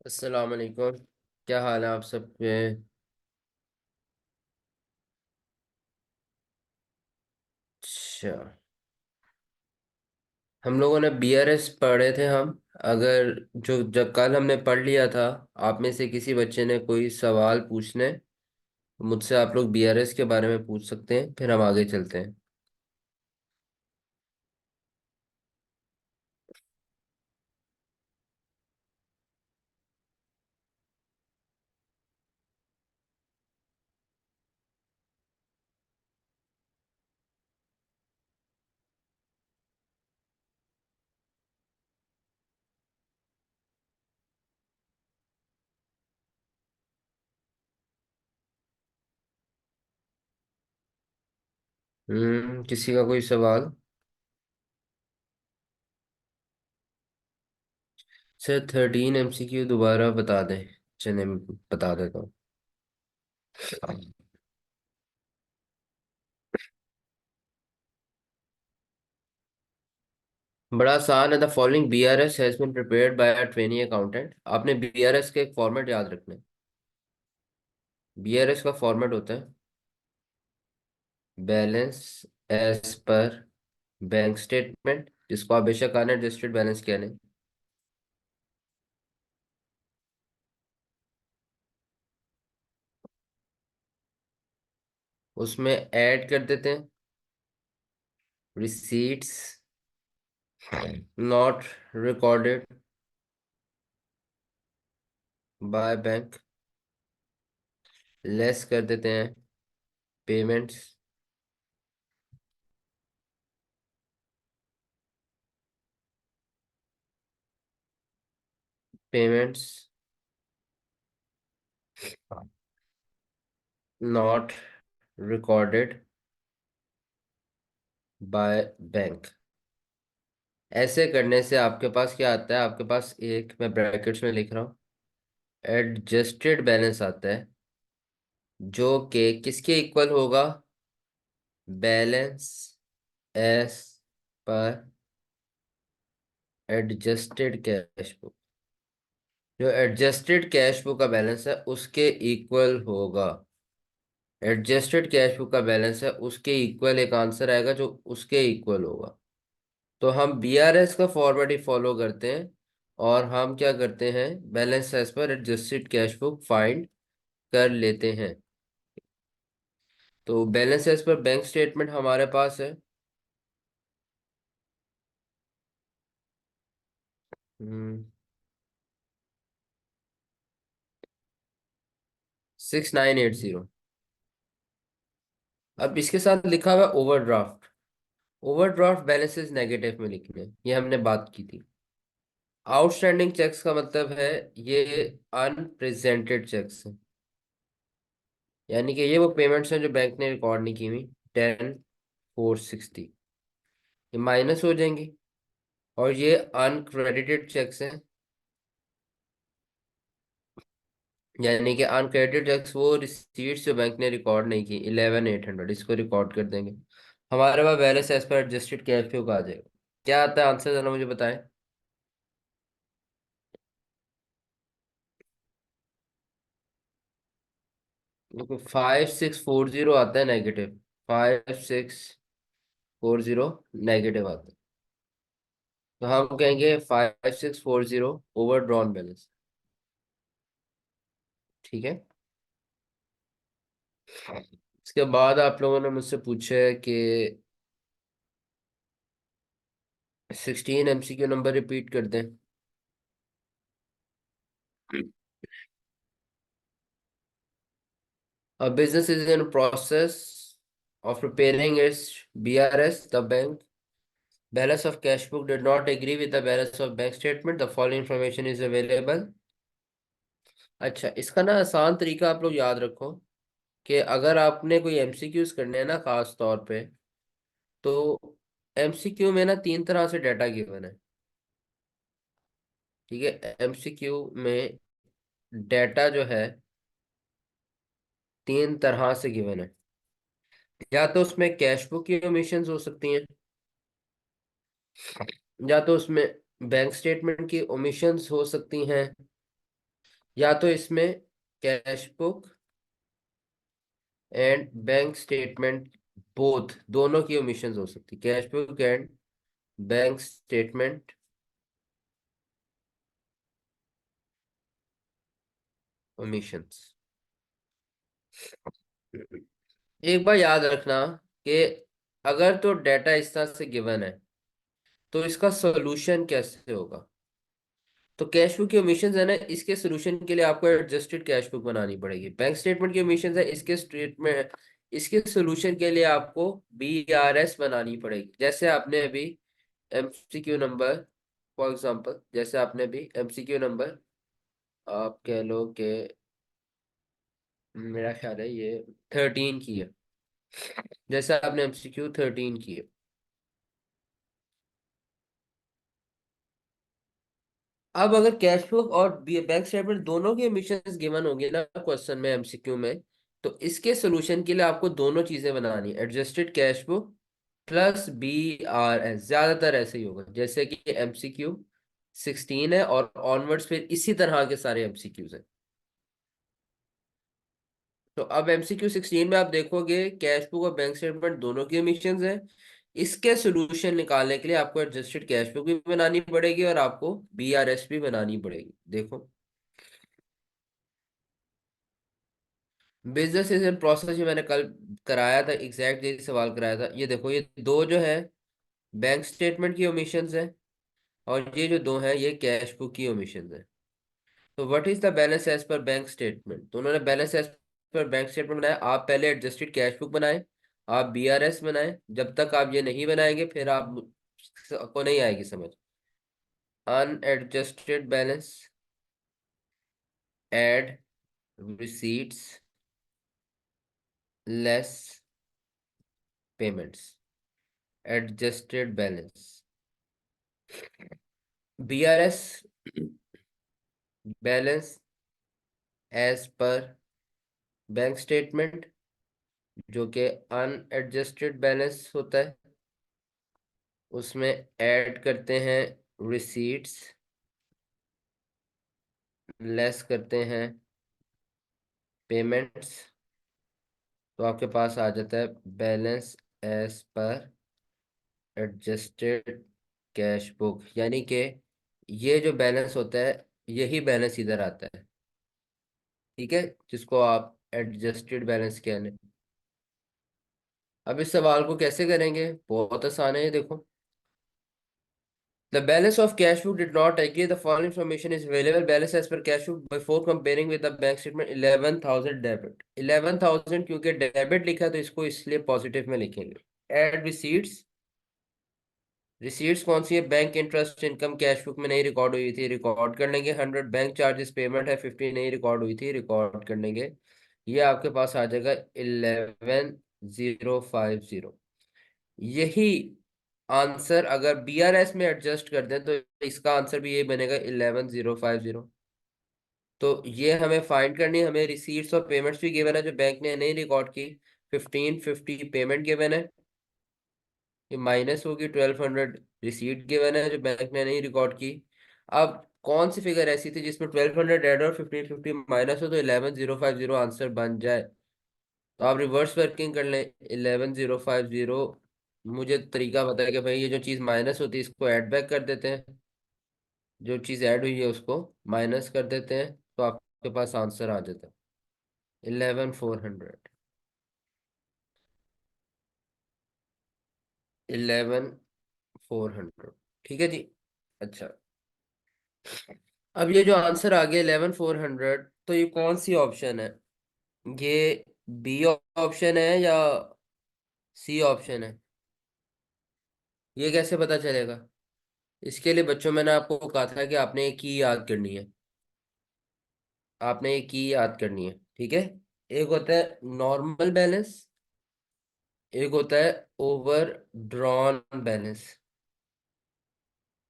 अस्सलाम वालेकुम। क्या हाल है आप सबके? अच्छा, हम लोगों ने बीआरएस पढ़े थे हम। अगर जो जब कल हमने पढ़ लिया था, आप में से किसी बच्चे ने कोई सवाल पूछने, तो मुझसे आप लोग बीआरएस के बारे में पूछ सकते हैं, फिर हम आगे चलते हैं। किसी का कोई सवाल? सर 13 एमसीक्यू दोबारा बता दें। चलिए मैं बता देता हूँ। बड़ा आसान है। The following BRS has been prepared by a trainee accountant. आपने बीआरएस के एक फॉर्मेट याद रखना है। बीआरएस का फॉर्मेट होता है balance as per bank statement, जिसको आप बेशक अनएडजस्टेड बैलेंस कह लें। उसमें ऐड कर देते हैं receipts not recorded by bank, less कर देते हैं payments. Payments not recorded by bank. ऐसे करने से आपके पास क्या आता है? आपके पास एक, मैं ब्रैकेट्स में लिख रहा हूँ, एडजस्टेड बैलेंस आता है, जो कि किसके इक्वल होगा? बैलेंस एस पर एडजस्टेड कैश बुक। जो एडजस्टेड कैश बुक का बैलेंस है उसके इक्वल होगा। एडजस्टेड कैश बुक का बैलेंस है उसके इक्वल एक आंसर आएगा जो उसके इक्वल होगा। तो हम बीआरएस का फॉर्मेट ही फॉलो करते हैं, और हम क्या करते हैं, बैलेंस एज पर एडजस्टेड कैश बुक फाइंड कर लेते हैं। तो balance as per bank statement हमारे पास है 6980। अब इसके साथ लिखा हुआ है ओवरड्राफ्ट। ओवरड्राफ्ट बैलेंसेस नेगेटिव में लिखने हैं, ये हमने बात की थी। आउटस्टैंडिंग चेक्स का मतलब है ये अनप्रेजेंटेड चेक्स हैं, यानी कि ये वो पेमेंट्स हैं जो बैंक ने रिकॉर्ड नहीं की हुई। 10,460 ये माइनस हो जाएंगी। और ये अनक्रेडिटेड चेक्स हैं, यानी कि अनक्रेडिटेड चेक्स वो रिसीट्स जो बैंक ने रिकॉर्ड नहीं की, 11,800, इसको रिकॉर्ड कर देंगे। हमारे पास बैलेंस एज पर एडजस्टेड कैश फ्लो का आ जाएगा। क्या आता है आंसर, जरा मुझे बताएं। देखो 5640 आता है नेगेटिव। 5640 नेगेटिव आता है। तो हम कहेंगे 5640 ओवर ड्रॉन बैलेंस। ठीक है। इसके बाद आप लोगों ने मुझसे पूछा है कि 16 एमसीक्यू नंबर रिपीट कर दें। A business is in process of preparing its BRS. The bank balance of cash book did not agree with the balance of bank statement. The following information is available. अच्छा, इसका ना आसान तरीका आप लोग याद रखो कि अगर आपने कोई एमसीक्यूज करने हैं ना, खास तौर पे, तो एमसीक्यू में ना तीन तरह से डाटा गिवन है। ठीक है, एमसीक्यू में डाटा जो है तीन तरह से गिवन है। या तो उसमें कैश बुक की ओमिशंस हो सकती हैं, या तो उसमें बैंक स्टेटमेंट की ओमिशंस हो सकती हैं, या तो इसमें cash book and bank statement both दोनों की ओमिशंस हो सकती, cash book and bank statement omissions. एक बार याद रखना कि अगर तो डेटा इस तरह से गिवन है तो इसका सोल्यूशन कैसे होगा। तो कैश बुक की ओमिशंस है ना, इसके सोल्यूशन के लिए आपको एडजस्टेड कैश बुक बनानी पड़ेगी। बैंक स्टेटमेंट की ओमिशंस है, इसके स्टेटमेंट इसके सोल्यूशन के लिए आपको बीआरएस बनानी पड़ेगी। जैसे आपने अभी एमसीक्यू नंबर, फॉर एग्जांपल जैसे आपने भी एमसीक्यू नंबर, आप कह लो कि मेरा ख्याल है ये 13 की है, जैसे आपने एमसीक्यू 13 की है। अब अगर कैश फ्लो और बैंक स्टेटमेंट दोनों के एमिशंस गिवन होंगे ना क्वेश्चन में, एमसीक्यू में, तो इसके सोल्यूशन के लिए आपको दोनों चीजें बनानी, adjusted cash flow plus BRS. ज्यादातर ऐसे ही होगा, जैसे कि एमसीक्यू 16 है और ऑनवर्ड्स फिर इसी तरह के सारे एमसीक्यूज हैं। तो अब एमसीक्यू 16 में आप देखोगे कैश बुक और बैंक स्टेटमेंट दोनों की एमिशंस हैं। इसके सोल्यूशन निकालने के लिए आपको एडजस्टेड कैश बुक भी बनानी पड़ेगी और आपको बीआरएस भी बनानी पड़ेगी। देखो, बिजनेस इज इन प्रोसेस, ये मैंने कल कराया था, एग्जैक्ट यही सवाल कराया था। ये देखो, ये दो जो है बैंक स्टेटमेंट की ओमिशंस है और ये जो दो है ये कैश बुक की ओमिशंस है। तो what is the balance as per bank statement, तो उन्होंने balance as per bank statement बनाया। आप पहले एडजस्टेड कैश बुक बनाए, आप बीआरएस बनाए। जब तक आप ये नहीं बनाएंगे फिर आप को नहीं आएगी समझ। Unadjusted balance, add receipts less payments, adjusted balance. BRS balance as per bank statement, जो कि अनएडजस्टेड बैलेंस होता है, उसमें ऐड करते हैं रिसीट्स, लेस करते हैं पेमेंट्स, तो आपके पास आ जाता है बैलेंस एज पर एडजस्टेड कैश बुक। यानी कि ये जो बैलेंस होता है यही बैलेंस इधर आता है, ठीक है, जिसको आप एडजस्टेड बैलेंस कहने। अब इस सवाल को कैसे करेंगे, बहुत आसान है, ये देखो। The balance of cash book did not agree. The following information is available. Balance as per cash book before comparing with the bank statement 11,000 debit. 11,000 क्योंकि डेबिट लिखा है तो इसको इसलिए पॉजिटिव में लिखेंगे। एड रिसीट्स, रिसीट्स कौन सी है, bank interest income cash book में नहीं रिकॉर्ड हुई थी, रिकॉर्ड कर लेंगे। 100 बैंक चार्जेस पेमेंट है 50 नहीं रिकॉर्ड हुई थी, रिकॉर्ड कर लेंगे। ये आपके पास आ जाएगा 11,050। यही आंसर अगर बीआरएस में एडजस्ट कर दें तो इसका आंसर भी यही बनेगा 11,050। तो ये हमें फाइंड करनी है। हमें रिसीट्स और पेमेंट्स भी गिवन है जो बैंक ने नहीं रिकॉर्ड की। 1550 पेमेंट गिवन है, ये माइनस होगी 1200 रिसीट गिवन है जो बैंक ने नहीं रिकॉर्ड की। अब कौन सी फिगर ऐसी थी जिसमें 1200 ऐड और 1550 माइनस हो तो 11,050 आंसर बन जाए। तो आप रिवर्स वर्किंग कर लें। 11,050, मुझे तरीका पता है कि भाई ये जो चीज़ माइनस होती है इसको ऐड बैक कर देते हैं, जो चीज़ ऐड हुई है उसको माइनस कर देते हैं, तो आपके पास आंसर आ जाता है 11,400। 11,400, ठीक है जी। अच्छा, अब ये जो आंसर आ गया 11,400, तो ये कौन सी ऑप्शन है, ये बी ऑप्शन है या सी ऑप्शन है, ये कैसे पता चलेगा। इसके लिए बच्चों मैंने आपको कहा था कि आपने एक की याद करनी है, आपने एक की याद करनी है, ठीक है। एक होता है नॉर्मल बैलेंस, एक होता है over drawn balance.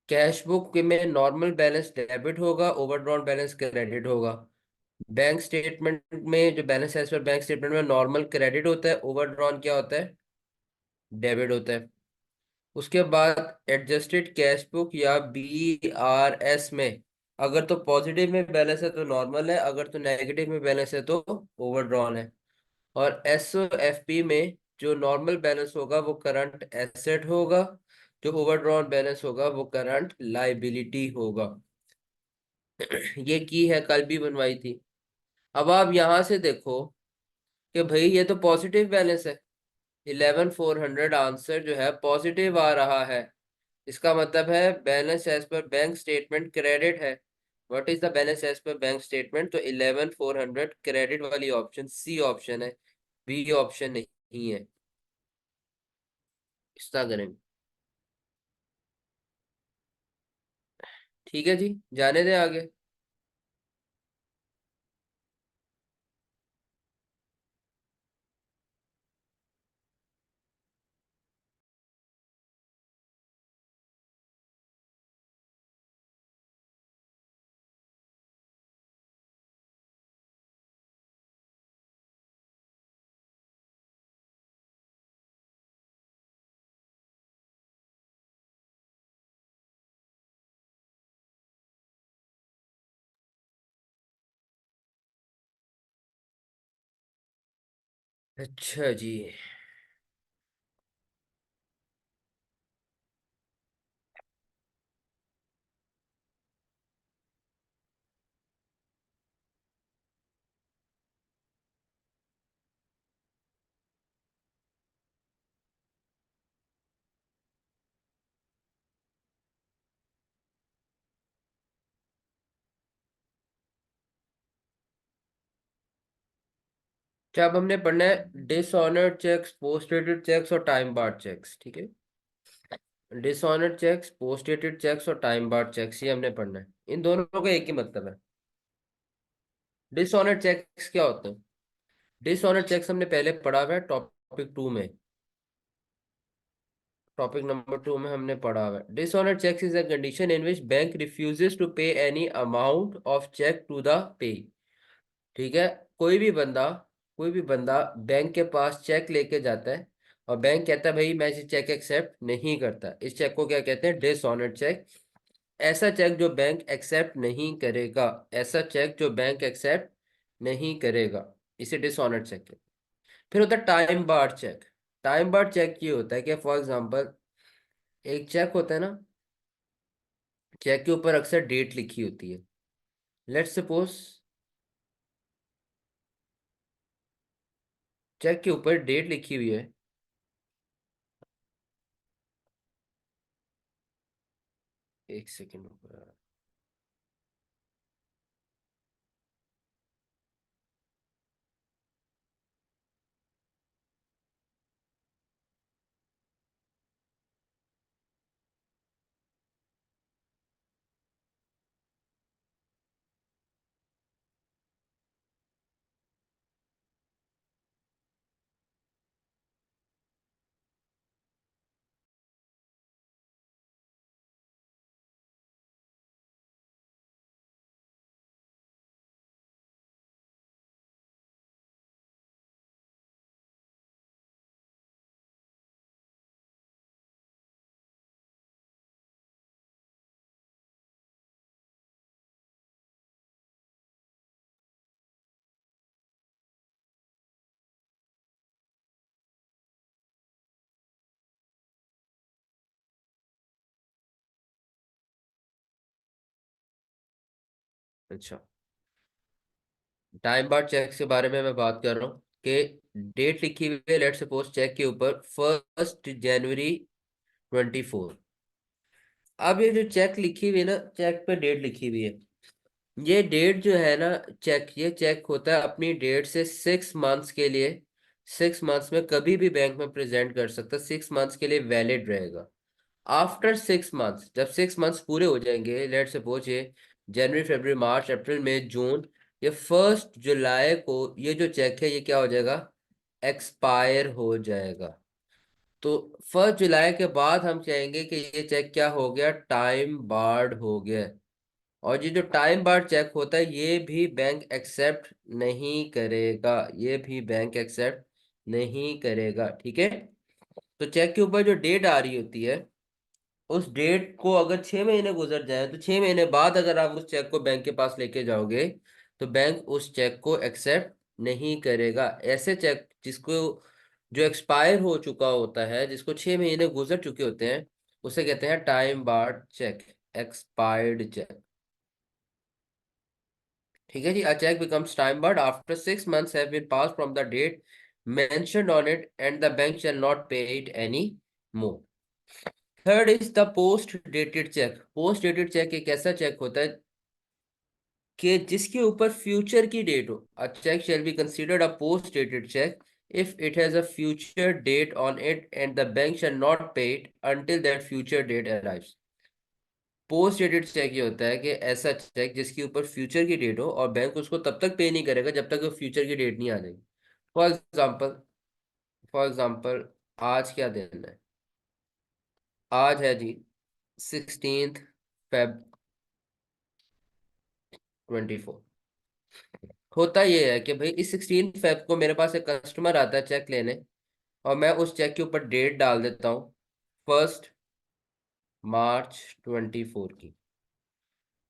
Cash book में नॉर्मल बैलेंस डेबिट होगा, ओवरड्रॉन बैलेंस क्रेडिट होगा। बैंक स्टेटमेंट में जो बैलेंस है, इस पर बैंक स्टेटमेंट में नॉर्मल क्रेडिट होता है, ओवरड्रॉन क्या होता है, डेबिट होता है। उसके बाद एडजस्टेड कैश बुक या बीआरएस में अगर तो पॉजिटिव में बैलेंस है तो नॉर्मल है, अगर तो नेगेटिव में बैलेंस है तो ओवरड्रॉन है। और एस एफ पी में जो नॉर्मल बैलेंस होगा वो करंट एसेट होगा, जो ओवरड्रॉन बैलेंस होगा वो करंट लाइबिलिटी होगा। ये की है कल भी बनवाई थी। अब आप यहां से देखो कि भाई ये तो पॉजिटिव बैलेंस है, 11,400 आंसर जो है पॉजिटिव आ रहा है। इसका मतलब है balance as per bank statement credit है। What is the balance as per bank statement? तो 11,400 क्रेडिट वाली ऑप्शन सी ऑप्शन है, बी ऑप्शन नहीं है। इस तरह करेंगे। ठीक है जी, जाने दें आगे। अच्छा जी। क्या अब हमने पढ़ना है dishonoured cheques, post dated cheques और टाइम बार्ड चेक्स, ठीक है। Dishonoured cheques, post dated cheques और टाइम बार्ड चेक्स, ये हमने पढ़ना है। इन दोनों का एक ही मतलब है। डिसऑनर्ड चेक्स क्या होते हैं? डिसऑनर्ड चेक्स हमने पहले पढ़ा हुआ है टॉपिक 2 में। टॉपिक नंबर 2 में हमने पढ़ा हुआ है dishonoured cheques is a condition in which bank refuses to pay any amount of cheque to the pay. ठीक है। कोई भी बंदा कोई भी बंदा बैंक के पास चेक लेके जाता है और बैंक कहता है भाई मैं इस चेक एक्सेप्ट नहीं करता, इस चेक को क्या कहते हैं? Dishonoured cheque. ऐसा चेक जो बैंक एक्सेप्ट नहीं करेगा, ऐसा चेक जो बैंक एक्सेप्ट नहीं करेगा, इसे डिसऑनर्ड चेक कहते हैं। फिर होता है time barred cheque. Time barred cheque ये होता है कि फॉर एग्जांपल एक चेक होता है ना, चेक के ऊपर अक्सर डेट लिखी होती है। लेट्स सपोज चेक के ऊपर डेट लिखी हुई है। एक सेकेंड। अच्छा, टाइम बार्ड चेक के बारे में मैं बात कर रहा हूँ कि डेट लिखी हुई है, लेट्स सपोज चेक के ऊपर 1 जनवरी 2024। अब ये जो चेक लिखी हुई है ना, चेक पे डेट लिखी हुई है, ये डेट जो है ना, ये चेक होता है अपनी डेट से 6 मंथ्स के लिए। 6 मंथ्स में कभी भी बैंक में प्रेजेंट कर सकता, 6 मंथ्स के लिए वैलिड रहेगा। आफ्टर 6 मंथ्स, जब 6 मंथ्स पूरे हो जाएंगे, लेट सपोज ये जनवरी फरवरी मार्च अप्रैल मई जून, ये 1 जुलाई को ये जो चेक है ये क्या हो जाएगा? एक्सपायर हो जाएगा। तो 1 जुलाई के बाद हम कहेंगे कि ये चेक क्या हो गया? टाइम बार्ड हो गया। और ये जो टाइम बार्ड चेक होता है ये भी बैंक एक्सेप्ट नहीं करेगा, ये भी बैंक एक्सेप्ट नहीं करेगा, ठीक है। तो चेक के ऊपर जो डेट आ रही होती है उस डेट को अगर 6 महीने गुजर जाए तो 6 महीने बाद अगर आप उस चेक को बैंक के पास लेके जाओगे तो बैंक उस चेक को एक्सेप्ट नहीं करेगा। ऐसे चेक जिसको जो एक्सपायर हो चुका होता है, जिसको 6 महीने गुजर चुके होते हैं, उसे कहते हैं time barred cheque, expired cheque. ठीक है जी। A cheque becomes time barred after 6 months have been pass from the date mentioned on it and the bank shall not pay it any more। Third is the post dated check. Post dated check एक ऐसा check होता है कि जिसके ऊपर future की date हो। A cheque shall be considered a post dated cheque if it has a future date on it and the bank shall not pay it until that future date arrives. Post dated cheque ये होता है कि ऐसा check जिसके ऊपर future की date हो और बैंक उसको तब तक पे नहीं करेगा जब तक वो फ्यूचर की डेट नहीं आ जाएगी। फॉर एग्जाम्पल, आज क्या दिन है? आज है जी 16 Feb 2024। होता ये है कि भाई इस 16 Feb को मेरे पास एक कस्टमर आता है चेक लेने, और मैं उस चेक के ऊपर डेट डाल देता हूँ 1 March 2024 की।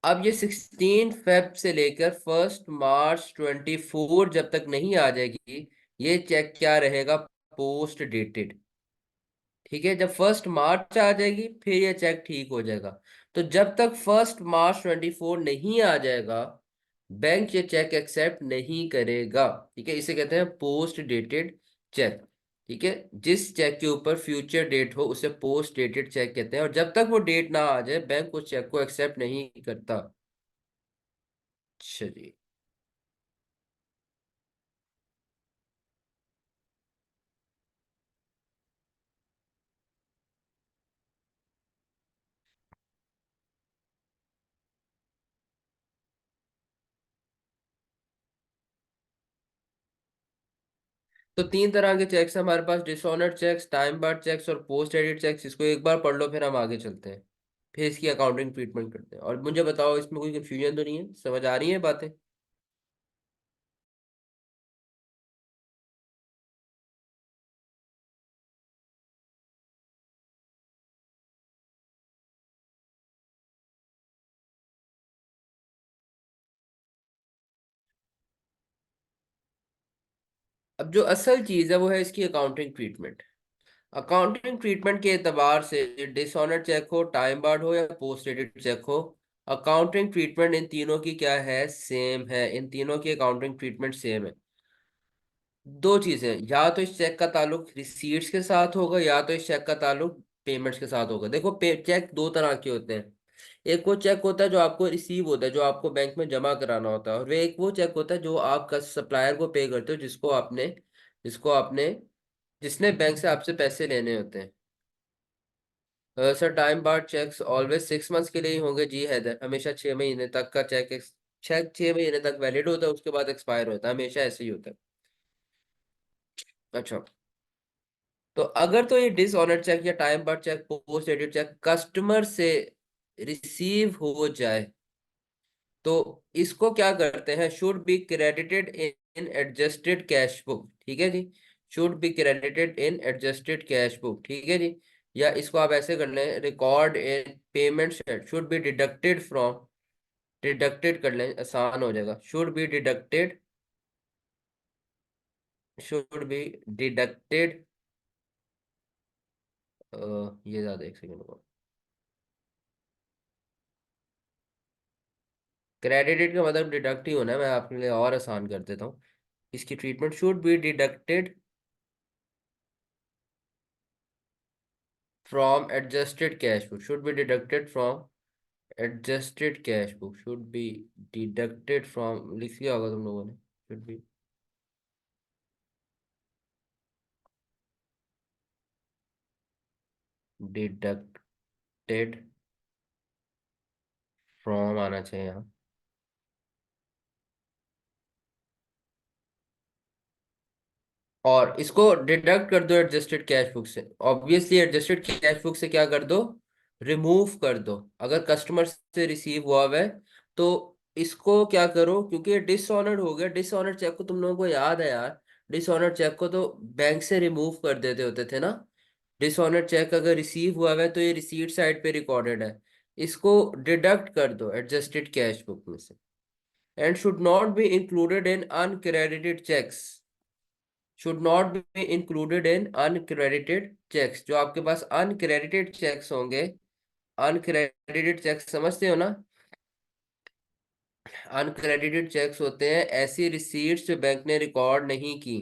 अब ये 16 Feb से लेकर 1 March 2024 जब तक नहीं आ जाएगी, ये चेक क्या रहेगा? Post dated. ठीक है। जब 1 मार्च आ जाएगी फिर ये चेक ठीक हो जाएगा। तो जब तक 1 March 2024 नहीं आ जाएगा, बैंक ये चेक एक्सेप्ट नहीं करेगा। ठीक है। इसे कहते हैं पोस्ट डेटेड चेक। ठीक है। जिस चेक के ऊपर फ्यूचर डेट हो उसे पोस्ट डेटेड चेक कहते हैं, और जब तक वो डेट ना आ जाए बैंक उस चेक को एक्सेप्ट नहीं करता। चलिए। तो तीन तरह के चेक्स हैं हमारे पास: dishonoured cheques, time barred cheques और पोस्ट एडिट चेक्स। इसको एक बार पढ़ लो फिर हम आगे चलते हैं, फिर इसकी अकाउंटिंग ट्रीटमेंट करते हैं। और मुझे बताओ इसमें कोई कंफ्यूजन तो नहीं है? समझ आ रही है बातें? अब जो असल चीज है वो है इसकी अकाउंटिंग ट्रीटमेंट। अकाउंटिंग ट्रीटमेंट के एतबार से डिसऑनर्ड चेक हो, टाइम बार्ड हो या पोस्ट एडिट चेक हो, अकाउंटिंग ट्रीटमेंट इन तीनों की क्या है? सेम है। इन तीनों की अकाउंटिंग ट्रीटमेंट सेम है। दो चीजें, या तो इस चेक का ताल्लुक रिसीट्स के साथ होगा या तो इस चेक का ताल्लुक पेमेंट्स के साथ होगा। देखो चेक दो तरह के होते हैं। एक वो चेक होता है जो आपको रिसीव होता है, जो आपको बैंक में जमा कराना होता है, और वे एक वो चेक होता है जो आपका सप्लायर को पे करते हो, जिसको आपने जिसने बैंक से आपसे पैसे लेने होते हैं। Sir time barred cheques always 6 months के लिए ही होंगे जी हैदर। हमेशा 6 महीने तक का चेक 6 महीने तक वैलिड होता है, उसके बाद एक्सपायर होता है, हमेशा ऐसे ही होता है। अच्छा। तो अगर तो ये डिसऑनर्ड चेक या time barred cheque, post dated cheque customer से रिसीव हो जाए तो इसको क्या करते हैं? Should be credited in adjusted cash book. ठीक है जी। Should be credited in adjusted cash book. ठीक है जी। या इसको आप ऐसे कर लें, record in payment should be deducted from, deducted कर लें, आसान हो जाएगा। Should be deducted. ये ज्यादा, एक सेकंड को। क्रेडिटेड का मतलब डिडक्ट ही होना है, मैं आपके लिए और आसान कर देता हूँ। इसकी treatment should be deducted from adjusted cash book. Should be deducted from adjusted cash book. Should be deducted from, लिख लिया होगा तुम लोगों ने। शुड बी डिडक्टेड फ्रॉम आना चाहिए यहाँ। और इसको डिडक्ट कर दो एडजस्टेड कैश बुक से। ऑब्वियसली एडजस्टेड कैश बुक से क्या कर दो? रिमूव कर दो। अगर कस्टमर से रिसीव हुआ हुआ है तो इसको क्या करो, क्योंकि ये डिसऑनर्ड हो गया। डिसऑनर्ड चेक को तुम लोगों को याद है यार, डिसऑनर्ड चेक को तो बैंक से रिमूव कर देते होते थे ना। डिसऑनर चेक अगर रिसीव हुआ है तो ये रिसीट साइड पे रिकॉर्डेड है, इसको डिडक्ट कर दो एडजस्टेड कैश बुक में से। And should not be included in uncredited cheques, should not be included in uncredited cheques. जो आपके पास अनक्रेडिटेड चेक्स होंगे, अनक्रेडिटेड चेक्स समझते हो ना? अनक्रेडिटेड चेक्स होते हैं ऐसी रिसीट्स जो बैंक ने रिकॉर्ड नहीं की,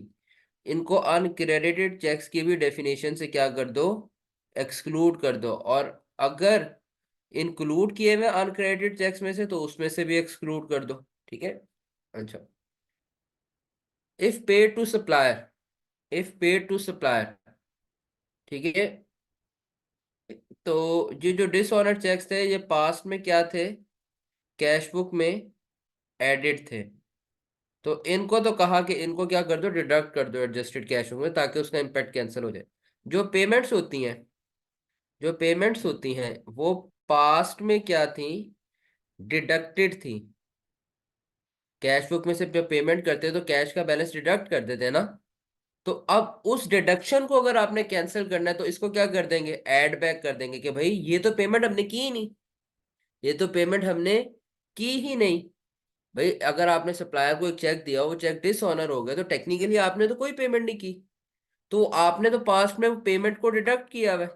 इनको अनक्रेडिटेड चेक्स की भी डेफिनेशन से क्या कर दो, एक्सक्लूड कर दो। और अगर इंक्लूड किए हुए अनक्रेडिटेड चेक्स में से तो उसमें से भी एक्सक्लूड कर दो। ठीक है। अच्छा, if paid to supplier, if paid to supplier, ठीक है। तो ये जो डिसऑनर चेक्स थे ये पास्ट में क्या थे, कैश बुक में एडिड थे। तो इनको तो कहा कि इनको क्या कर दो, डिडक्ट कर दो एडजस्टेड कैश बुक में, ताकि उसका इम्पैक्ट कैंसिल हो जाए। जो पेमेंट्स होती हैं, जो पेमेंट्स होती हैं वो पास्ट में क्या थी, डिडक्टेड थी। कैश बुक में से जब पेमेंट करते हैं तो कैश का बैलेंस डिडक्ट कर देते हैं ना। तो अब उस डिडक्शन को अगर आपने कैंसिल करना है तो इसको क्या कर देंगे, ऐड बैक कर देंगे कि भाई ये तो पेमेंट हमने की ही नहीं, ये तो पेमेंट हमने की ही नहीं। भाई अगर आपने सप्लायर को एक चेक दिया, वो चेक डिसऑनर हो गया, तो टेक्निकली आपने तो कोई पेमेंट नहीं की, तो आपने तो पास्ट में पेमेंट को डिडक्ट किया हुआ है।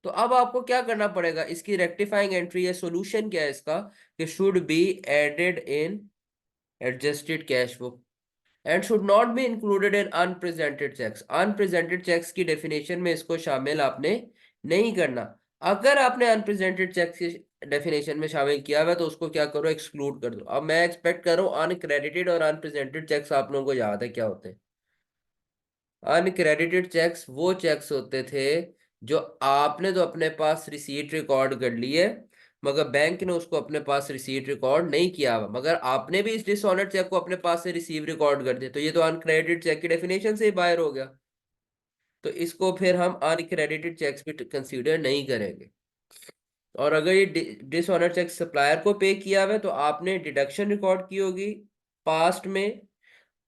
तो अब आपको क्या करना पड़ेगा, इसकी रेक्टिफाइंग एंट्री है, सॉल्यूशन क्या है इसका, कि should be added in adjusted cash book and should not be included in unpresented cheques. Unpresented cheques की डेफिनेशन में इसको शामिल आपने नहीं करना। अगर आपने अनप्रेजेंटेड चेक्स की डेफिनेशन में शामिल किया हुआ है तो उसको क्या करो, एक्सक्लूड कर दो। अब मैं एक्सपेक्ट कर रहा हूँ अनक्रेडिटेड और अनप्रेजेंटेड चेक्स आप लोगों को याद है क्या होते हैं। अनक्रेडिटेड चेक्स वो चेक्स होते थे जो आपने तो अपने पास रिसीट रिकॉर्ड कर ली है, मगर बैंक ने उसको अपने पास रिसीट रिकॉर्ड नहीं किया हुआ, मगर आपने भी इस डिसऑनर चेक को अपने पास से रिसीव रिकॉर्ड कर दिया, तो ये तो अनक्रेडिटेड चेक की डेफिनेशन से ही बाहर हो गया। तो इसको फिर हम अनक्रेडिटेड चेक्स भी कंसीडर नहीं करेंगे। और अगर ये डिसऑनर चेक सप्लायर को पे किया हुआ है तो आपने डिडक्शन रिकॉर्ड की होगी पास्ट में,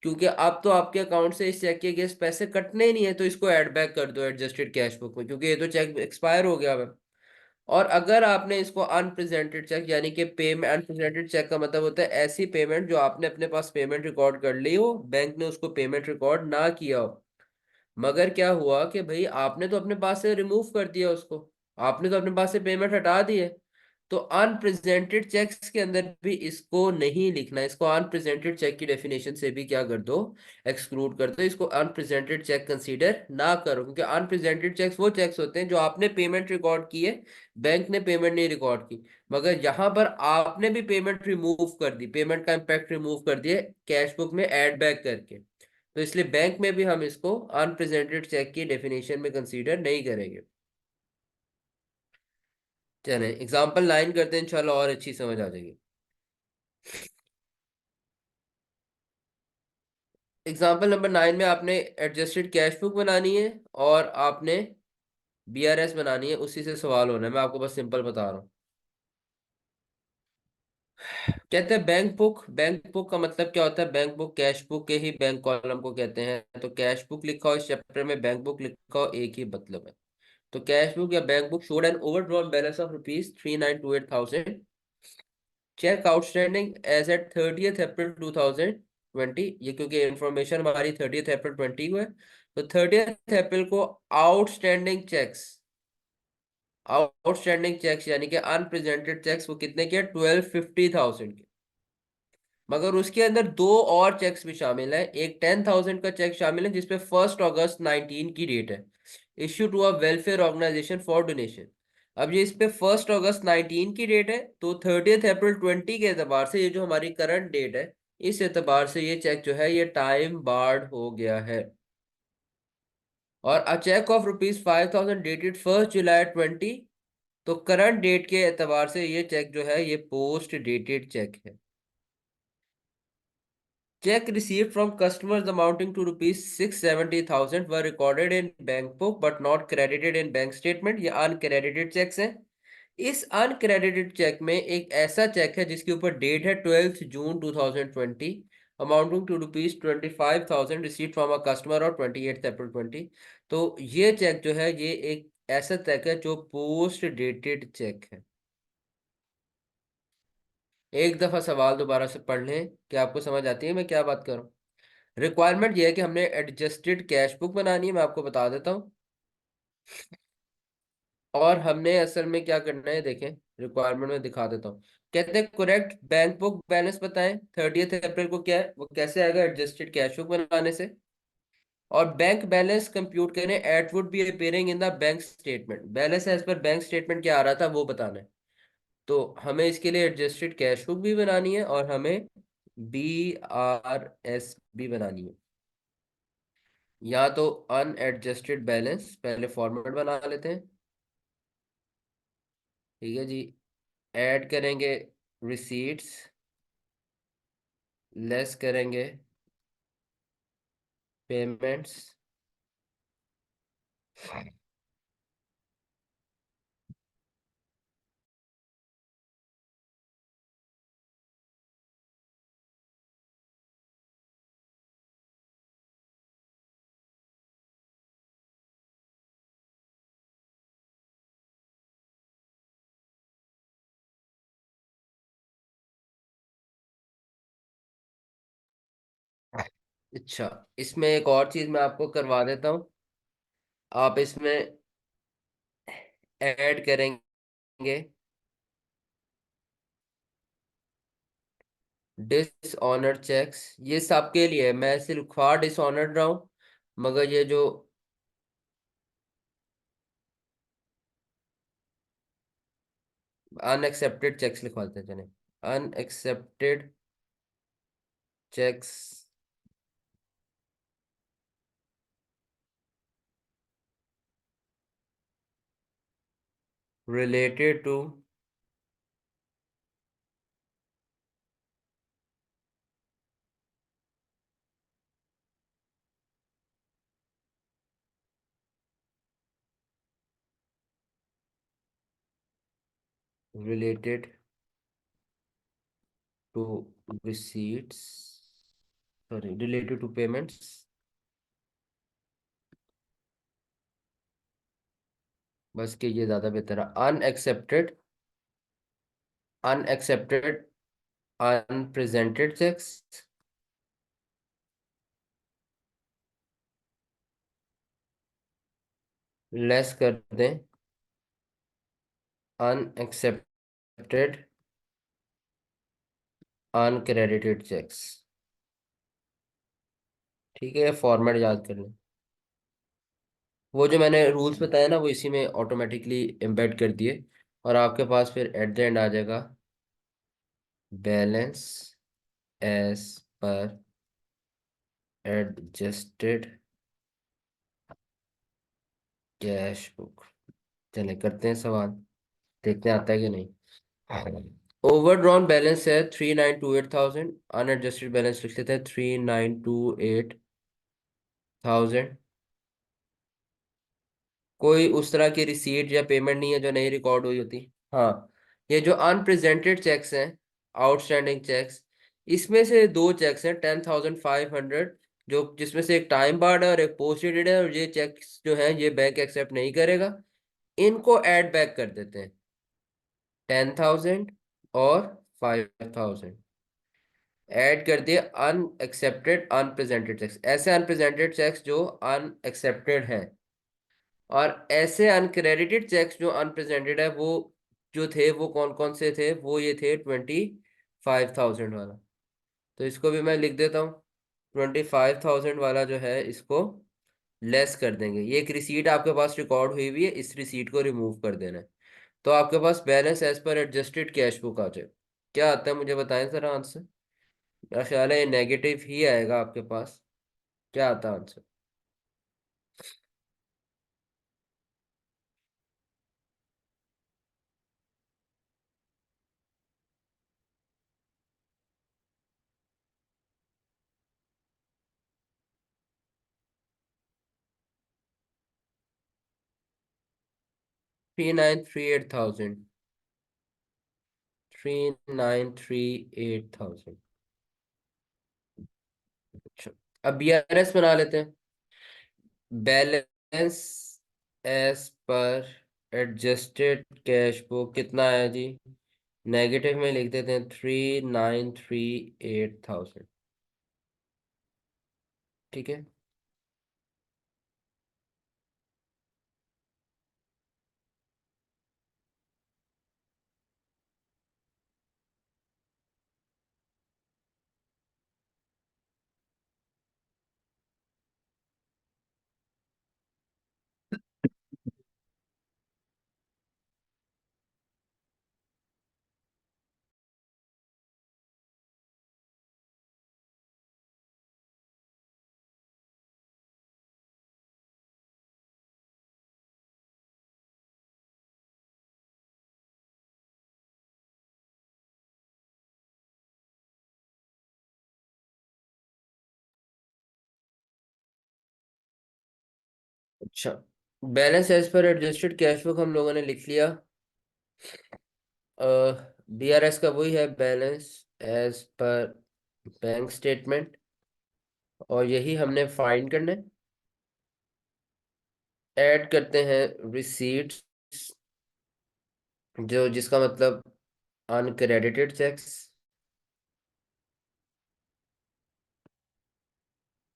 क्योंकि अब तो आपके अकाउंट से इस चेक के अगेंस्ट पैसे कटने ही नहीं है, तो इसको ऐड बैक कर दो एडजस्टेड कैश बुक में, क्योंकि ये तो चेक एक्सपायर हो गया है। और अगर आपने इसको अनप्रेजेंटेड चेक, यानी कि पेमेंट, अनप्रेजेंटेड चेक का मतलब होता है ऐसी पेमेंट जो आपने अपने पास पेमेंट रिकॉर्ड कर ली हो, बैंक ने उसको पेमेंट रिकॉर्ड ना किया हो, मगर क्या हुआ कि भाई आपने तो अपने पास से रिमूव कर दिया उसको, आपने तो अपने पास से पेमेंट हटा दी है। तो अनप्रेजेंटेड चेक्स के अंदर भी इसको नहीं लिखना, इसको अनप्रेजेंटेड चेक की डेफिनेशन से भी क्या कर दो, एक्सक्लूड कर दो, इसको अनप्रेजेंटेड चेक कंसीडर ना करो। क्योंकि अनप्रेजेंटेड चेक्स वो चेक्स होते हैं जो आपने पेमेंट रिकॉर्ड की है, बैंक ने पेमेंट नहीं रिकॉर्ड की, मगर यहाँ पर आपने भी पेमेंट रिमूव कर दी, पेमेंट का इम्पैक्ट रिमूव कर दिया कैश बुक में ऐड बैक करके। तो इसलिए बैंक में भी हम इसको अनप्रेजेंटेड चेक की डेफिनेशन में कंसीडर नहीं करेंगे। चलें एग्जांपल 9 करते हैं, इंशाल्लाह और अच्छी समझ आ जाएगी। एग्जाम्पल नंबर 9 में आपने एडजस्टेड कैश बुक बनानी है और आपने बीआरएस बनानी है, उसी से सवाल होना है, मैं आपको बस सिंपल बता रहा हूँ। कहते हैं बैंक बुक, बैंक बुक का मतलब क्या होता है, बैंक बुक कैश बुक के ही बैंक कॉलम को कहते हैं। तो कैश बुक लिखा हो इस चैप्टर में, बैंक बुक लिखा हो, एक ही मतलब है। तो cash book or bank book showed an overdrawn balance of ₹3928,000 cheque outstanding as at 30th April 2020। ये क्योंकि इंफॉर्मेशन हमारी 30th अप्रैल 20 को है, तो 30th अप्रैल को आउटस्टैंडिंग चेक्स, आउटस्टैंडिंग चेक्स यानी कि अनप्रेजेंटेड चेक्स वो कितने के, 1250,000 के। मगर उसके अंदर दो और चेक्स भी शामिल है, एक 10,000 का चेक शामिल है जिसपे 1 अगस्त 2019 की डेट है, issue to a welfare organisation for donation. अब ये इस पे 1 अगस्त 2019 की डेट है, तो 30th अप्रैल 20 के एतबार से ये जो हमारी करंट डेट है, इस एतबार से ये चेक जो है ये टाइम बार्ड हो गया है। और अ चेक ऑफ ₹5,000 डेटेड 1 जुलाई 20, तो करंट डेट के एतबार से ये चेक जो है ये पोस्ट डेटेड चेक है। Check received from customers amounting to ₹670,000 were recorded in bank book but not credited in bank statement। ये uncredited checks हैं। इस uncredited check में एक ऐसा चेक है जिसके ऊपर डेट है 12th June 2020, amounting to ₹25,000 receive from a customer और 28th April 20। तो ये चेक जो है ये एक ऐसा चेक है जो पोस्ट डेटेड चेक है। एक दफा सवाल दोबारा से पढ़ लें कि आपको समझ आती है मैं क्या बात कर रहा हूँ। रिक्वायरमेंट ये है कि हमने एडजस्टेड कैश बुक बनानी है, मैं आपको बता देता हूँ। और हमने असल में क्या करना है देखें, रिक्वायरमेंट में दिखा देता हूँ। कहते हैं करेक्ट बैंक बुक बैलेंस बताएं 30 अप्रैल को, क्या है वो कैसे आएगा एडजस्टेड कैश बुक बनाने से। और बैंक बैलेंस कंप्यूट करें at would be appearing in the bank statement, balance as per bank statement क्या आ रहा था वो बताना है। तो हमें इसके लिए एडजस्टेड कैश बुक भी बनानी है और हमें BRS भी बनानी है। या तो अनएडजस्टेड बैलेंस पहले फॉर्मेट बना लेते हैं। ठीक है जी। ऐड करेंगे रिसीट्स, लेस करेंगे पेमेंट्स। अच्छा, इसमें एक और चीज मैं आपको करवा देता हूँ। आप इसमें ऐड करेंगे डिसऑनर चेक्स। ये सबके लिए है, मैं सिर्फ खा डिसऑनर्ड रहा हूँ, मगर ये जो अनएक्सेप्टेड चेक्स लिखवा देते हैं चले। Unaccepted cheques related to related to receipts, sorry related to payments. बस के ये ज्यादा बेहतर है। Unaccepted, unaccepted unpresented cheques, less कर दें अनएक्सेप्टेड अनक्रेडिटेड चेक्स। ठीक है, फॉर्मेट याद कर लें। वो जो मैंने रूल्स बताए ना वो इसी में ऑटोमेटिकली एम्बेड कर दिए। और आपके पास फिर एट द एंड आ जाएगा बैलेंस एज पर एडजस्टेड कैश बुक। चले करते हैं सवाल, देखते हैं आता है कि नहीं। ओवरड्रॉन बैलेंस है 3928,000, अनएडजस्टेड बैलेंस लिख लेते हैं 3928,000। कोई उस तरह की रिसीट या पेमेंट नहीं है जो नहीं रिकॉर्ड हुई होती। हाँ, ये जो अनप्रेजेंटेड चेक्स हैं, आउटस्टैंडिंग चेक्स, इसमें से दो चेक्स हैं 10,500, जो जिसमें से एक टाइम बार्ड है और एक पोस्ट डेटेड है, और ये चेक्स जो है ये बैंक एक्सेप्ट नहीं करेगा। इनको ऐड बैक कर देते हैं 10,000 और 5,000। ऐड कर दिए अनएक्सेप्टेड अनप्रेजेंटेड चेक्स, ऐसे अनप्रेजेंटेड चेक्स जो अनएक्सेप्टेड हैं। और ऐसे अनक्रेडिटेड चेक्स जो अनप्रेजेंटेड है वो जो थे वो कौन कौन से थे, वो ये थे 25,000 वाला। तो इसको भी मैं लिख देता हूँ। 25,000 वाला जो है इसको लेस कर देंगे। ये एक रिसीट आपके पास रिकॉर्ड हुई हुई है, इस रिसीट को रिमूव कर देना है। तो आपके पास बैलेंस एज पर एडजस्टेड कैश बुक आ जाए। क्या आता है मुझे बताएं जरा आंसर। मेरा ख्याल है ये नेगेटिव ही आएगा आपके पास। क्या आता है आंसर। 3938,000, 3938,000। अच्छा, अब BRS बना लेते हैं। बैलेंस एज पर एडजस्टेड कैश बुक कितना आया जी? नेगेटिव में लिख देते हैं 3938,000। ठीक है। अच्छा, बैलेंस एज पर एडजस्टेड कैश बुक हम लोगों ने लिख लिया। बीआरएस का वही है, balance as per bank statement, और यही हमने फाइंड करना है। ऐड करते हैं रिसीट्स, जो जिसका मतलब अनक्रेडिटेड चेक्स,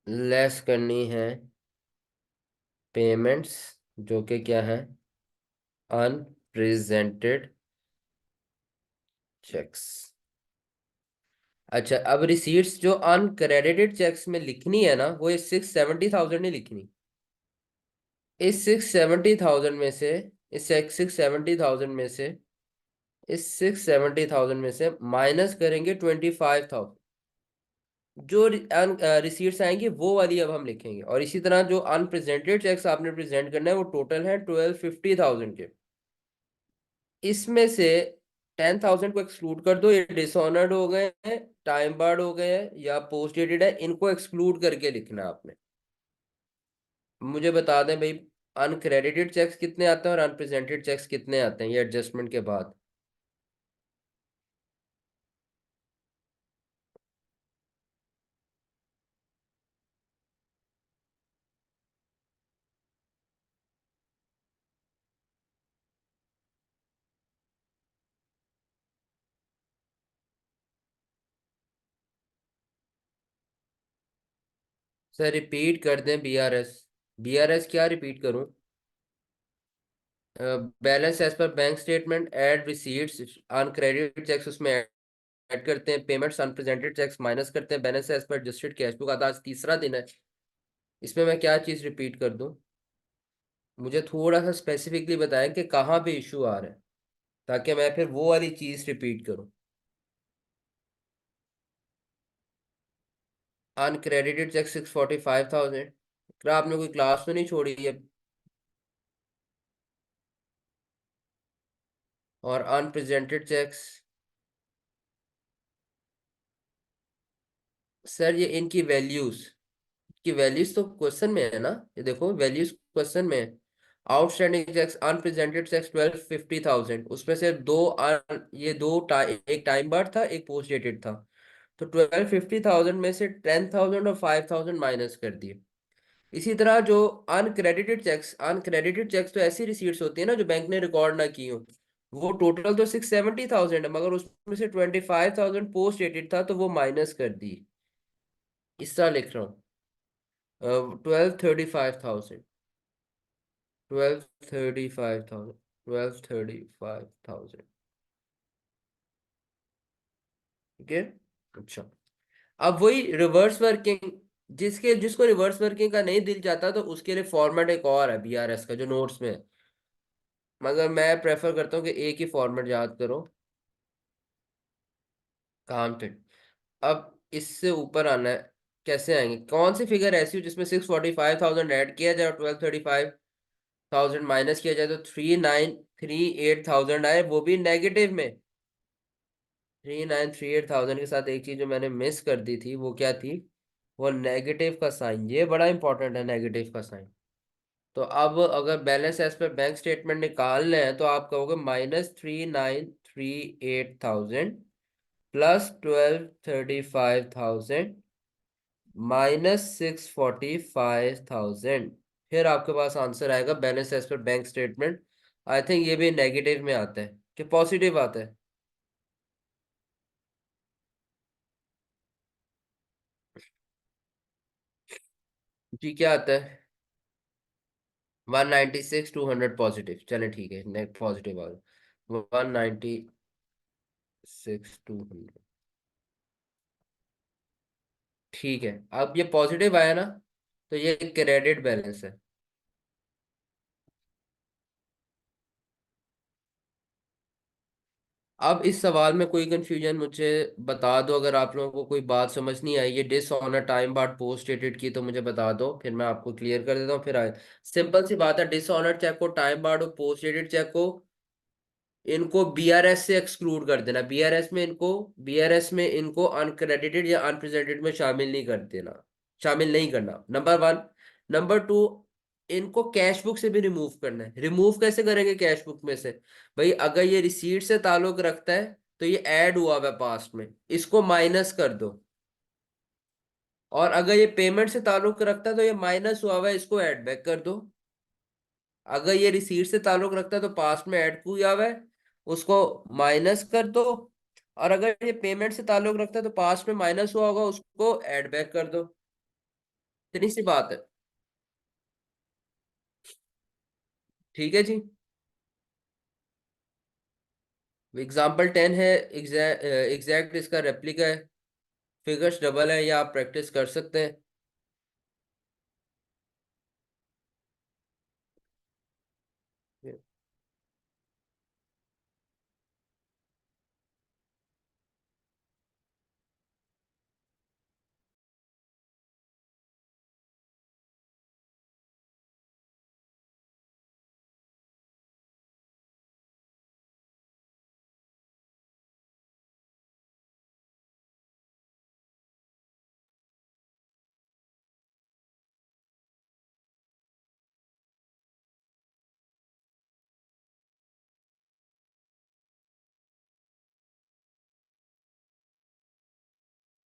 लेस करनी है पेमेंट्स, जो कि क्या है, अनप्रेजेंटेड चेक्स। अच्छा, अब रिसीट्स जो अनक्रेडिटेड चेक्स में लिखनी है ना, वो ये 670,000 नहीं लिखनी। इस 670,000 में से, इस 670,000 में से, इस 670,000 में से माइनस करेंगे 25,000। जो रिसीट्स आएंगी वो वाली अब हम लिखेंगे। और इसी तरह जो अनप्रेजेंटेड चेक्स आपने प्रेजेंट करना है वो टोटल है 1250,000 के। इसमें से 10,000 को एक्सक्लूड कर दो, ये डिसऑनर्ड हो गए हैं, टाइम बार्ड हो गए हैं, या पोस्ट डेटेड है, इनको एक्सक्लूड करके लिखना है आपने। मुझे बता दें भाई, अनक्रेडिटेड चेक्स कितने आते हैं और अनप्रेजेंटेड चेक्स कितने आते हैं ये एडजस्टमेंट के बाद? सर रिपीट कर दें बीआरएस। बीआरएस क्या रिपीट करूं? Balance as per bank statement, add receipts, uncredited cheques उसमें ऐड करते हैं, पेमेंट्स अनप्रेजेंटेड चेक्स माइनस करते हैं, बैलेंस एज पर एडजस्टेड कैश बुक आता है। आज तीसरा दिन है, इसमें मैं क्या चीज रिपीट कर दूं? मुझे थोड़ा सा स्पेसिफिकली बताएं कि कहाँ पे इशू आ रहा है, ताकि मैं फिर वो वाली चीज रिपीट करूं। Uncredited cheque 645,000। आपने कोई क्लास तो नहीं छोड़ी है? और अनप्रेजेंटेड चेक्स, सर ये इनकी वैल्यूज, की वैल्यूज तो क्वेश्चन में है ना, ये देखो वैल्यूज क्वेश्चन में है। आउटस्टैंडिंग चेक्स, अनप्रेजेंटेड चेक्स 1250,000, उसमें से ये दो एक टाइम बार था, एक पोस्ट डेटेड था। तो 1250,000 में से 10,000 और 5,000 माइनस कर दिए। इसी तरह जो अनक्रेडिटेड चेक्स तो ऐसी रिसीट्स होती है ना जो बैंक ने रिकॉर्ड ना की हो। वो टोटल तो 670,000 है, मगर उसमें से 25,000 पोस्ट डेटेड था, तो वो माइनस कर दी। इस तरह लिख रहा हूँ, 1235,000, 1235,000, 1235,000। ठीक है। अच्छा, अब वही रिवर्स वर्किंग, जिसको रिवर्स वर्किंग का नहीं दिल चाहता तो उसके लिए फॉर्मेट एक और है बीआरएस का, जो नोट्स में है। मगर मैं प्रेफर करता हूँ कि एक ही फॉर्मेट याद करो, काम थे। अब इससे ऊपर आना है, कैसे आएंगे? कौन सी फिगर ऐसी हो जिसमें 645,000 ऐड किया जाए और 1235,000 माइनस किया जाए तो 3938,000 आए, वो भी नेगेटिव में। 3938,000 के साथ एक चीज जो मैंने मिस कर दी थी, वो क्या थी? वो नेगेटिव का साइन, ये बड़ा इंपॉर्टेंट है, नेगेटिव का साइन। तो अब अगर balance as per bank statement निकालना है तो आप कहोगे -3938,000 +1235,000 -645,000। फिर आपके पास आंसर आएगा balance as per bank statement. I think ये भी नेगेटिव में आता है कि पॉजिटिव आता है? जी क्या आता है? 196 200 पॉजिटिव, चले ठीक है, नेट पॉजिटिव आ गया। 196 200। ठीक है, अब ये पॉजिटिव आया ना, तो ये क्रेडिट बैलेंस है। अब इस सवाल में कोई कंफ्यूजन मुझे बता दो, अगर आप लोगों को कोई बात समझ नहीं आई, ये डिस ऑन अ टाइम बाद पोस्ट डेटेड की, तो मुझे बता दो, फिर मैं आपको क्लियर कर देता हूँ, फिर आए। सिंपल सी बात है, डिस ऑनर चेक को, टाइम बार्ड और पोस्ट डेटेड चेक को, इनको बीआरएस से एक्सक्लूड कर देना। बीआरएस में इनको अनक्रेडिटेड या अनप्रेजेंटेड में शामिल नहीं कर देना, शामिल नहीं करना, नंबर वन। नंबर टू, इनको कैश बुक से भी रिमूव करना है। रिमूव कैसे करेंगे कैश बुक में से? भाई अगर ये रिसीट से ताल्लुक रखता है तो ये ऐड हुआ हुआ पास्ट में, इसको माइनस कर दो। और अगर ये पेमेंट से ताल्लुक रखता है तो ये माइनस हुआ हुआ है, इसको ऐड बैक कर दो। अगर ये रिसीट से ताल्लुक रखता है तो पास्ट में ऐड किया हुआ है, उसको माइनस कर दो। और अगर ये पेमेंट से ताल्लुक रखता है तो पास्ट में माइनस हुआ होगा, उसको ऐड बैक कर दो। इतनी सी बात है। ठीक है जी। एग्जाम्पल 10 है, एग्जैक्ट इसका रेप्लिका है, फिगर्स डबल है, या आप प्रैक्टिस कर सकते हैं।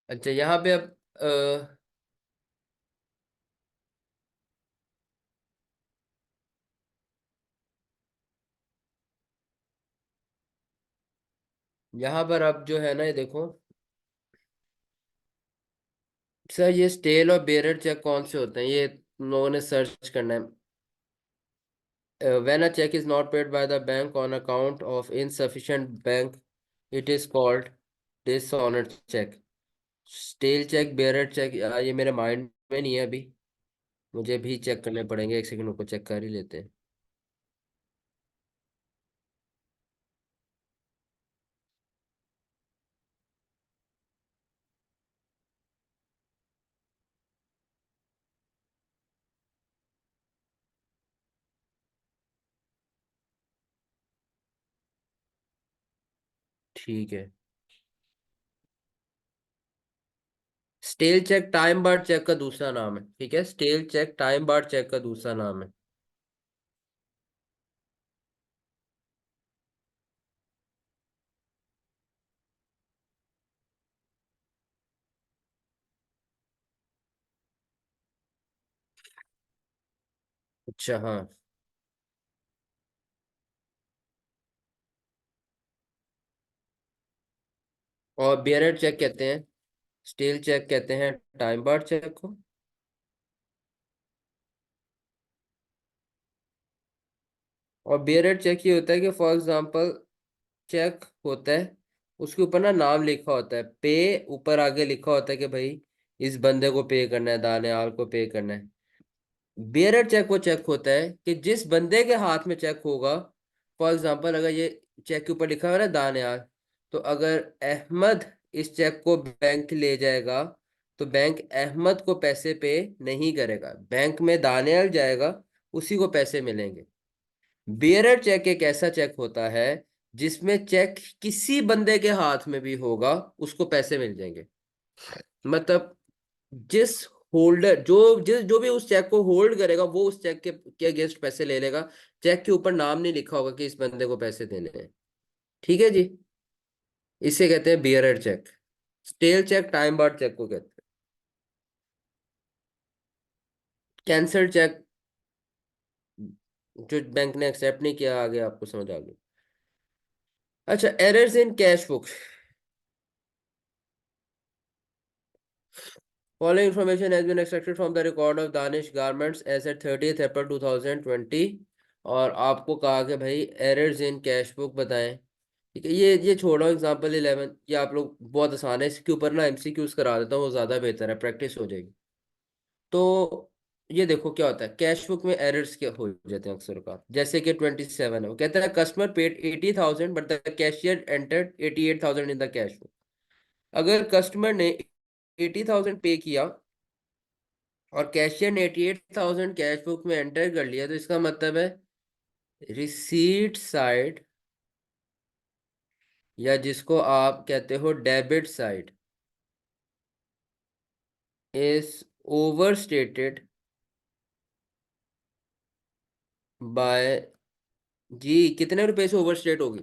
अच्छा, यहाँ पे अब यहाँ पर अब जो है ना, ये देखो सर, ये स्टेल और बेरर चेक कौन से होते हैं, ये तुम लोगों ने सर्च करना है। When a check is not paid by the bank on account of insufficient bank, it is called dishonored check. Stale cheque, bearer cheque, ये मेरे माइंड में नहीं है अभी, मुझे भी चेक करने पड़ेंगे, एक सेकंड को चेक कर ही लेते हैं। ठीक है। स्टेल चेक टाइम बार चेक का दूसरा नाम है, ठीक है, स्टेल चेक टाइम बार चेक का दूसरा नाम है। अच्छा हाँ। और बेरर चेक कहते हैं, स्टेल चेक कहते हैं टाइम बार चेक को। और बेरर चेक ये होता है कि फॉर एग्जांपल चेक होता है, उसके ऊपर ना नाम लिखा होता है, पे ऊपर आगे लिखा होता है कि भाई इस बंदे को पे करना है, दानियाल को पे करना है। बेयरर चेक वो चेक होता है कि जिस बंदे के हाथ में चेक होगा, फॉर एग्जांपल अगर ये चेक के ऊपर लिखा हुआ है ना दानियाल, तो अगर अहमद इस चेक को बैंक ले जाएगा, तो बैंक अहमद को पैसे पे नहीं करेगा, बैंक में दानियाल जाएगा, उसी को पैसे मिलेंगे। बेयरर चेक एक ऐसा चेक होता है जिसमें चेक किसी बंदे के हाथ में भी होगा, उसको पैसे मिल जाएंगे। मतलब जिस होल्डर जो भी उस चेक को होल्ड करेगा, वो उस चेक के अगेंस्ट पैसे ले लेगा। चेक के ऊपर नाम नहीं लिखा होगा कि इस बंदे को पैसे देने हैं। ठीक है जी। इसे कहते हैं bearer cheque. Stale cheque time barred cheque को कहते हैं। कैंसल्ड चेक, जो बैंक ने एक्सेप्ट नहीं किया, आगे आपको समझ आ गई। अच्छा, errors in cash book. Following information has been extracted from the record of Danish Garments as at 30th April 2020। और आपको कहा कि भाई एरर्स इन कैश बुक बताएं। ठीक है, ये छोड़ो एग्जांपल 11, ये आप लोग बहुत आसान है, इसके ऊपर ना एमसीक्यूज करा देता हूँ, वो ज़्यादा बेहतर है, प्रैक्टिस हो जाएगी। तो ये देखो क्या होता है, कैश बुक में एरर्स क्या हो जाते हैं अक्सर का, जैसे कि 27 है, वो कहता है customer paid 80,000 but the cashier entered 88,000 in the cash book. अगर कस्टमर ने 80,000 पे किया और कैशियर ने 88,000 कैश बुक में एंटर कर लिया, तो इसका मतलब है रिसीट साइड, या जिसको आप कहते हो debit side, is overstated by. जी, कितने रुपए से ओवर स्टेट होगी?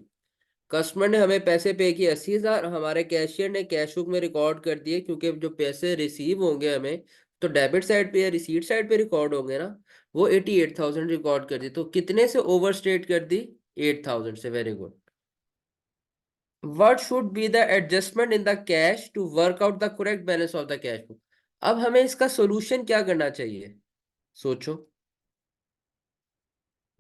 कस्टमर ने हमें पैसे पे किए 80,000, हमारे कैशियर ने कैश बुक में रिकॉर्ड कर दिए, क्योंकि जो पैसे रिसीव होंगे हमें तो डेबिट साइड पे या रिसीट साइड पे रिकॉर्ड होंगे ना, वो 88,000 रिकॉर्ड कर दी, तो कितने से ओवर स्टेट कर दी? 8,000 से। Very good. What should be the adjustment in the cash to work out the correct balance of the cash book? अब हमें इसका सोल्यूशन क्या करना चाहिए, सोचो।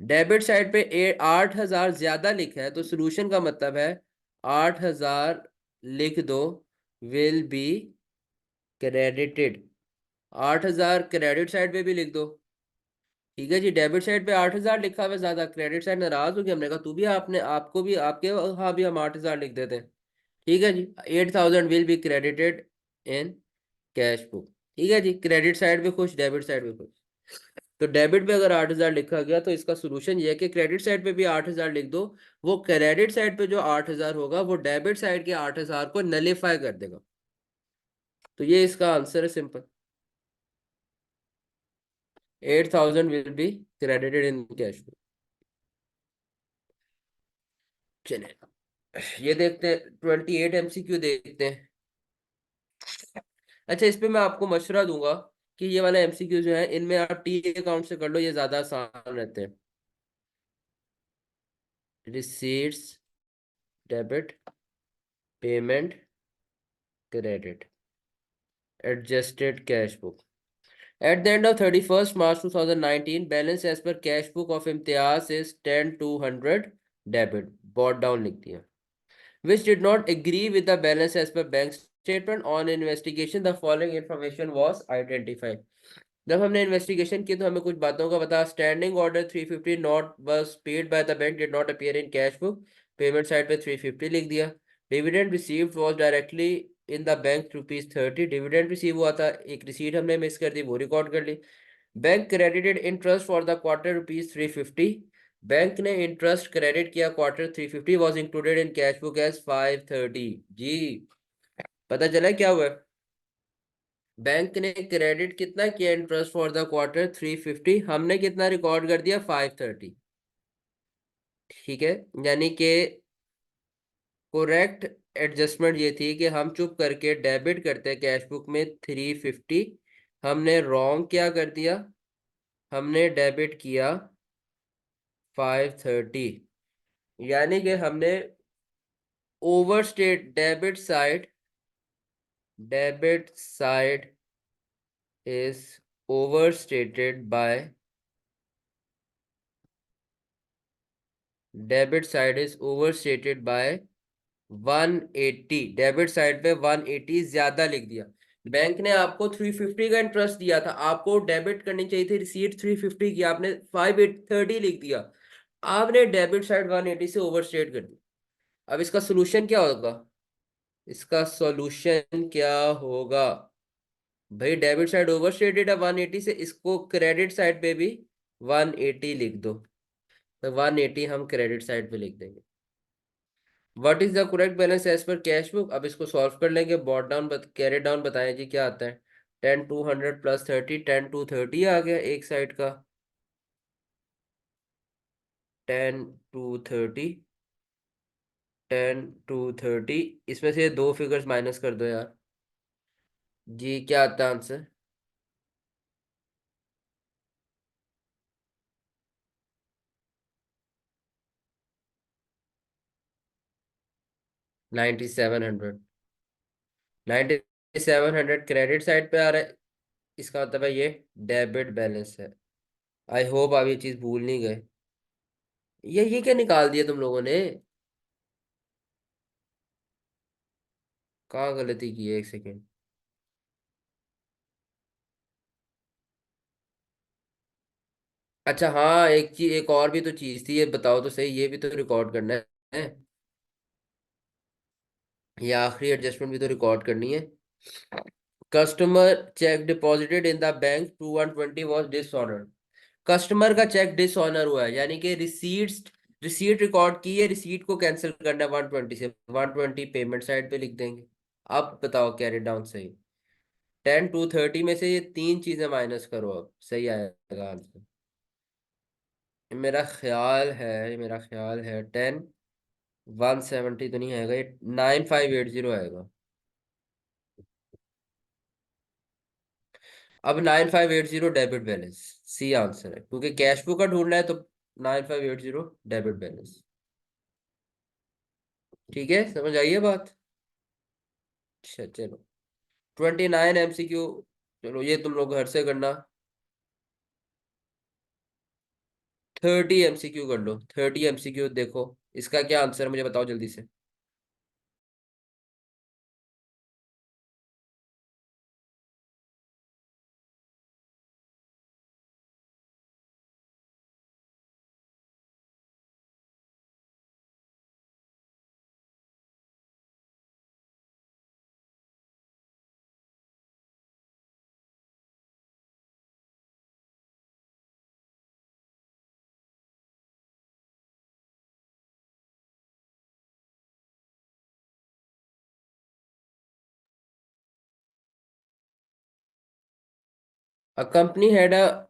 डेबिट साइड पे 8,000 ज्यादा लिखा है, तो सोल्यूशन का मतलब है 8,000 लिख दो, will be credited. 8,000 credit side पे भी लिख दो। ठीक है जी, डेबिट साइड पे 8,000 लिखा हुआ है ज्यादा, क्रेडिट साइड नाराज हो गया, हमने कहा तू भी, आपने आपको भी, आपके हाँ भी हम 8,000 लिख देते हैं। ठीक है जी, 8,000 will be credited in cash book. ठीक है जी, क्रेडिट साइड पे खुश, डेबिट साइड पे खुश। तो डेबिट पे अगर 8,000 लिखा गया, तो इसका सोल्यूशन ये है कि क्रेडिट साइड पे भी 8,000 लिख दो। वो क्रेडिट साइड पे जो 8,000 होगा, वो डेबिट साइड के 8,000 को नलीफाई कर देगा। तो ये इसका आंसर है, simple. 8,000 will be credited in cash book. चलिए, ये देखते हैं, 28 MCQ देखते हैं। अच्छा, इस पे मैं आपको मशवरा दूंगा कि ये वाला एमसीक्यू जो है, इनमें आप टी अकाउंट से कर लो, ये ज्यादा आसान रहते हैं। Receipts, debit, payment, credit, adjusted cash book. At the end of 31st March 2019, balance as per cash book of Imtiaz is 10,200 debit, brought down लिख दिया, which did not agree with the balance as per bank statement. On investigation, the following information was identified. जब हमने investigation की तो हमें कुछ बातों का पता। स्टैंडिंग ऑर्डर 350 नॉट बस paid by the bank, did not appear in cash book. Payment side पे 350 लिख दिया। Dividend received was directly in the bank ₹30। Dividend receive हुआ था, एक रिसीट हमने मिस कर दी, वो रिकॉर्ड कर ली। Bank credited interest for the quarter ₹350। Bank ने इंटरेस्ट क्रेडिट किया quarter 350, was included in cash book as 530। जी, पता चला क्या हुआ? बैंक ने क्रेडिट कितना किया इंटरेस्ट फॉर द क्वार्टर 350, हमने कितना रिकॉर्ड कर दिया? 530। ठीक है, यानी कि करेक्ट एडजस्टमेंट ये थी कि हम चुप करके डेबिट करते कैश बुक में 350, हमने रॉन्ग क्या कर दिया, हमने डेबिट किया 530। यानी कि हमने overstate debit side is overstated by, debit side is overstated by 180। Debit side पे 180 ज्यादा लिख दिया। बैंक ने आपको 350 का इंटरेस्ट दिया था, आपको डेबिट करनी चाहिए थी रिसीट 350 की, आपने 530 लिख दिया। आपने डेबिट साइड 180 से ओवरस्टेट कर दी। अब इसका सोल्यूशन क्या होगा? इसका सॉल्यूशन क्या होगा? भाई डेबिट साइड ओवरस्टेटेड है 180 से, इसको क्रेडिट साइड पे भी 180 लिख दो। तो 180 हम क्रेडिट साइड पे लिख देंगे। What is the correct balance as per cash book? अब इसको सॉल्व कर लेंगे। बॉट डाउन कैरी डाउन बताएं जी, क्या आता है? 10,200 प्लस 30, 10,230 आ गया एक साइड का। 10,230, 10,230, इसमें से दो फिगर्स माइनस कर दो यार। जी, क्या आता है आंसर? 9700। 9700 क्रेडिट साइड पे आ रहा है, इसका मतलब है ये डेबिट बैलेंस है। आई होप आप ये चीज भूल नहीं गए। ये क्या निकाल दिया तुम लोगों ने? कहाँ गलती की है, एक सेकेंड। अच्छा हाँ, एक चीज, एक और भी तो चीज थी, ये बताओ तो सही, ये भी तो रिकॉर्ड करना है। ये आखिरी एडजस्टमेंट भी तो रिकॉर्ड करनी है। Customer cheque deposited in the bank to 120 was dishonoured. Customer का चेक डिसऑनर हुआ है, यानी कि रिसीट रिकॉर्ड की है, रिसीट को कैंसिल करना है 120 से। 120 पेमेंट साइड पे लिख देंगे। अब बताओ कैरी डाउन सही। 10 230 में से ये तीन चीजें माइनस करो, अब सही आएगा आंसर। मेरा ख्याल है 10 170 तो नहीं आएगा, ये 9580 आएगा। अब 9580 डेबिट बैलेंस सी आंसर है, क्योंकि कैश बुक का ढूंढना है तो 9580 डेबिट बैलेंस। ठीक है, समझ आइए बात। अच्छा चलो, 29 MCQ। चलो ये तुम लोग घर से करना। 30 MCQ कर लो, 30 MCQ देखो। इसका क्या आंसर है मुझे बताओ जल्दी से। A company had a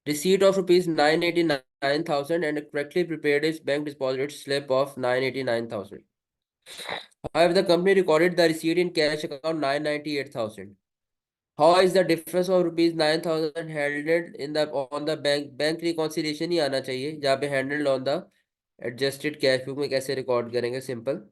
receipt of rupees 989,000 and correctly prepared its bank deposit slip of 989,000. However, the company recorded the receipt in cash account 998,000. How is the difference of rupees 9,000 handled in the on the bank reconciliation ही आना चाहिए, जहाँ पे handled on the adjusted cash book में कैसे record करेंगे, simple.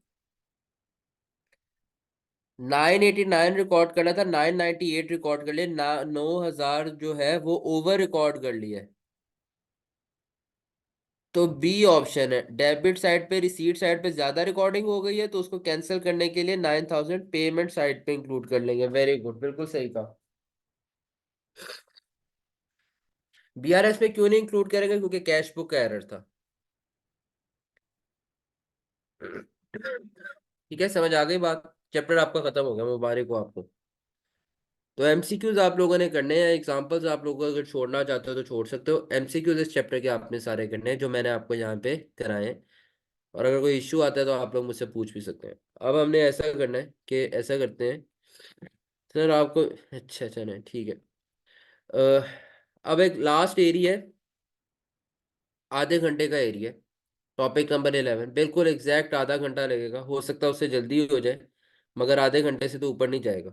989 record करना था, 998 रिकॉर्ड कर लिए ना, 9,000 जो है वो ओवर रिकॉर्ड कर लिया है। तो बी ऑप्शन है, डेबिट साइड पे, रिसीट साइड पे ज्यादा रिकॉर्डिंग हो गई है, तो उसको कैंसिल करने के लिए 9,000 पेमेंट साइड पे इंक्लूड कर लेंगे। वेरी गुड, बिल्कुल सही कहा। बीआरएस में क्यों नहीं इंक्लूड करेंगे, क्योंकि कैश बुक का एरर था। ठीक है, समझ आ गई बात। चैप्टर आपका खत्म हो गया, मुबारक हो आपको। तो एमसीक्यूज आप लोगों ने करने हैं, एग्जांपल्स आप लोगों को अगर छोड़ना चाहते हो तो छोड़ सकते हो। एमसीक्यूज इस चैप्टर के आपने सारे करने हैं जो मैंने आपको यहाँ पे कराए हैं। और अगर कोई इश्यू आता है तो आप लोग मुझसे पूछ भी सकते हैं। अब हमने ऐसा करना है कि ऐसा करते हैं सर आपको। अच्छा अच्छा, नहीं ठीक है। अ, अब एक लास्ट एरिया है, आधे घंटे का एरिया। टॉपिक नंबर 11 बिल्कुल एग्जैक्ट आधा घंटा लगेगा, हो सकता है उससे जल्दी हो जाए, मगर आधे घंटे से तो ऊपर नहीं जाएगा।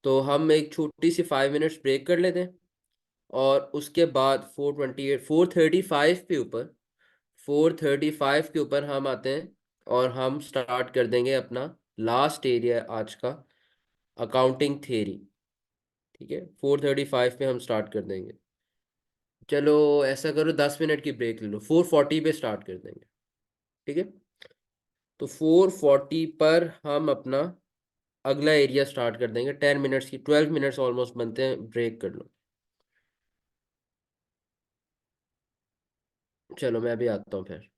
तो हम एक छोटी सी 5 मिनट्स ब्रेक कर लेते हैं, और उसके बाद 435 के ऊपर, 435 के ऊपर हम आते हैं, और हम स्टार्ट कर देंगे अपना लास्ट एरिया आज का, अकाउंटिंग थ्योरी। ठीक है, 435 पे हम स्टार्ट कर देंगे। चलो ऐसा करो, 10 मिनट की ब्रेक ले लो, 440 पे स्टार्ट कर देंगे। ठीक है, तो 440 पर हम अपना अगला एरिया स्टार्ट कर देंगे। 10 मिनट्स की, 12 मिनट्स ऑलमोस्ट बनते हैं, ब्रेक कर लो। चलो मैं अभी आता हूँ फिर।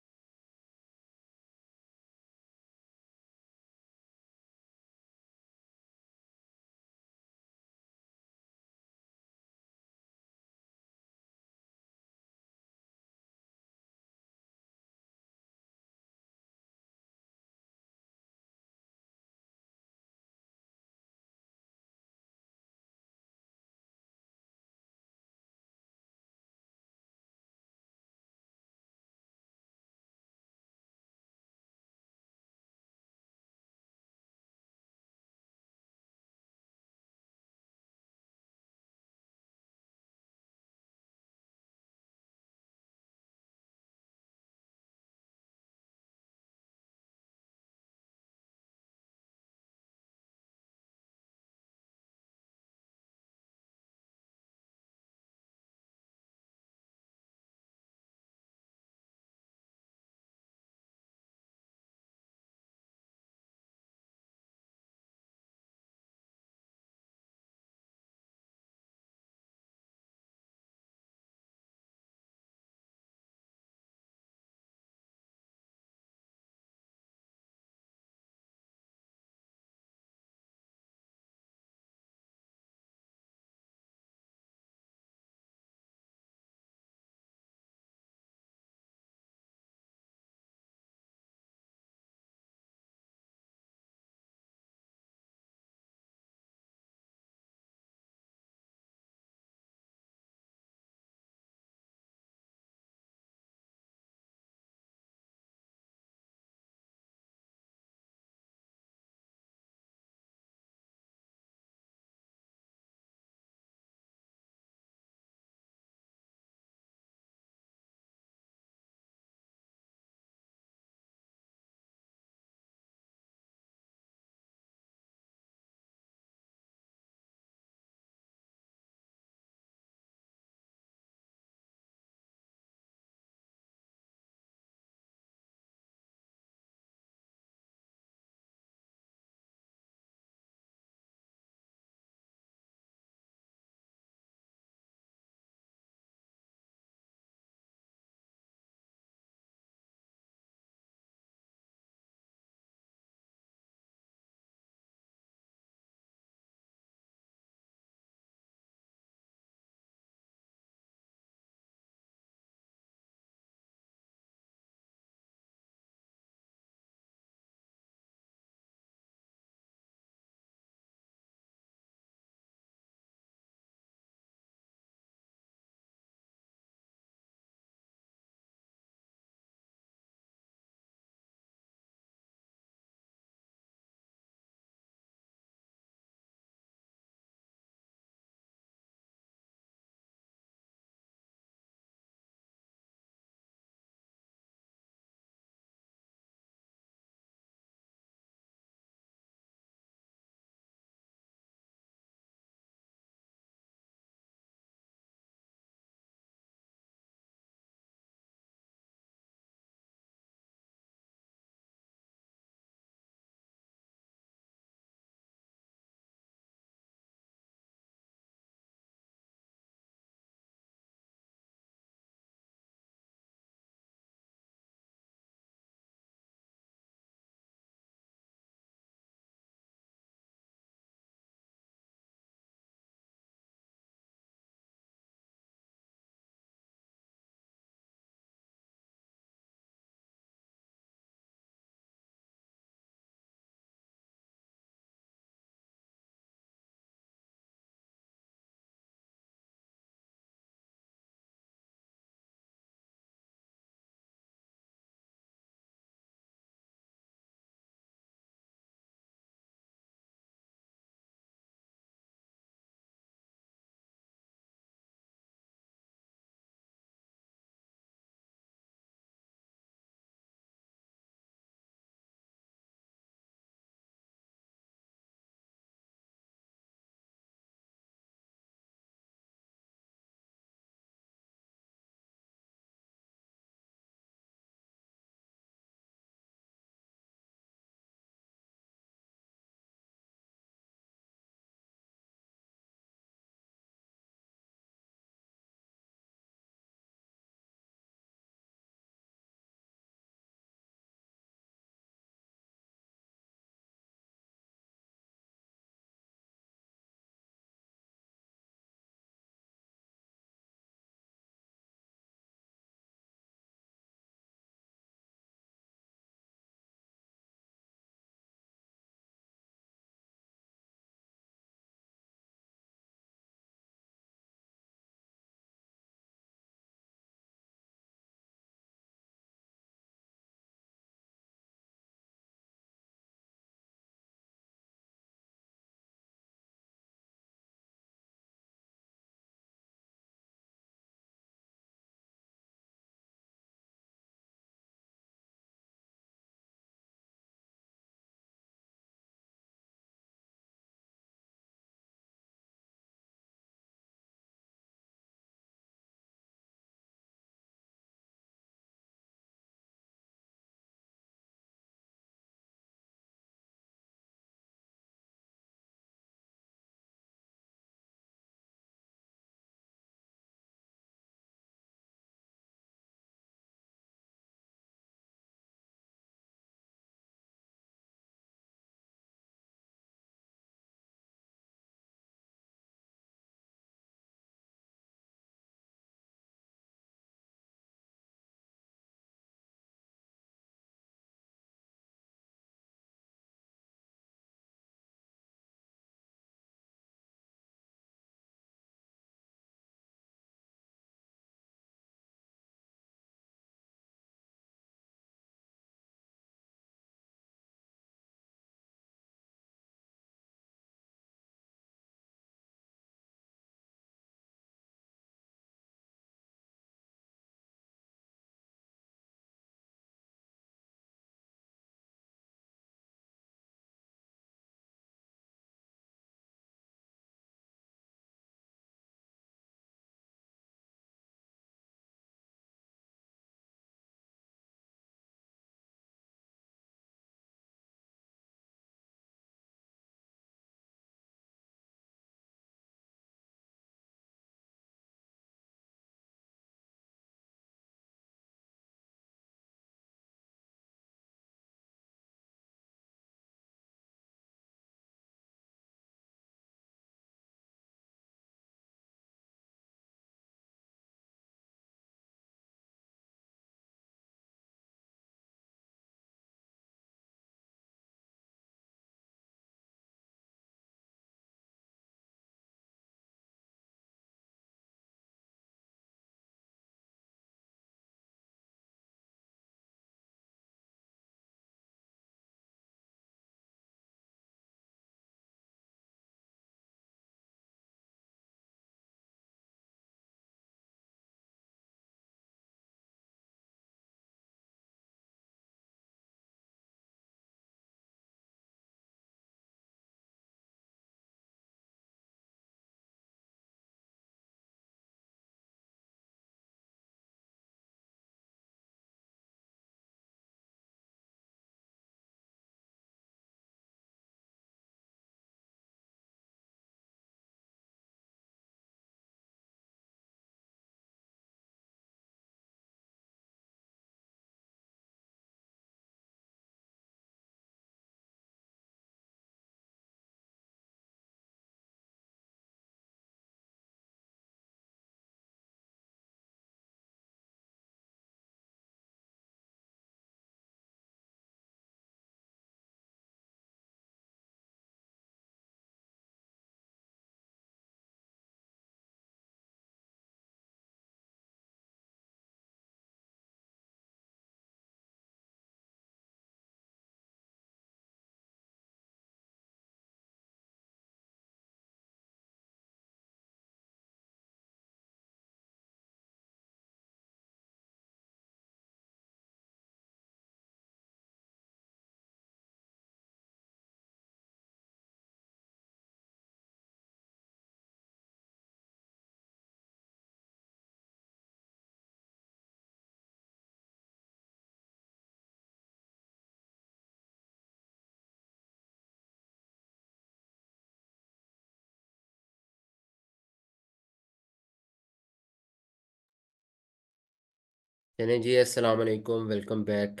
चलें जी, अस्सलाम वालेकुम, वेलकम बैक।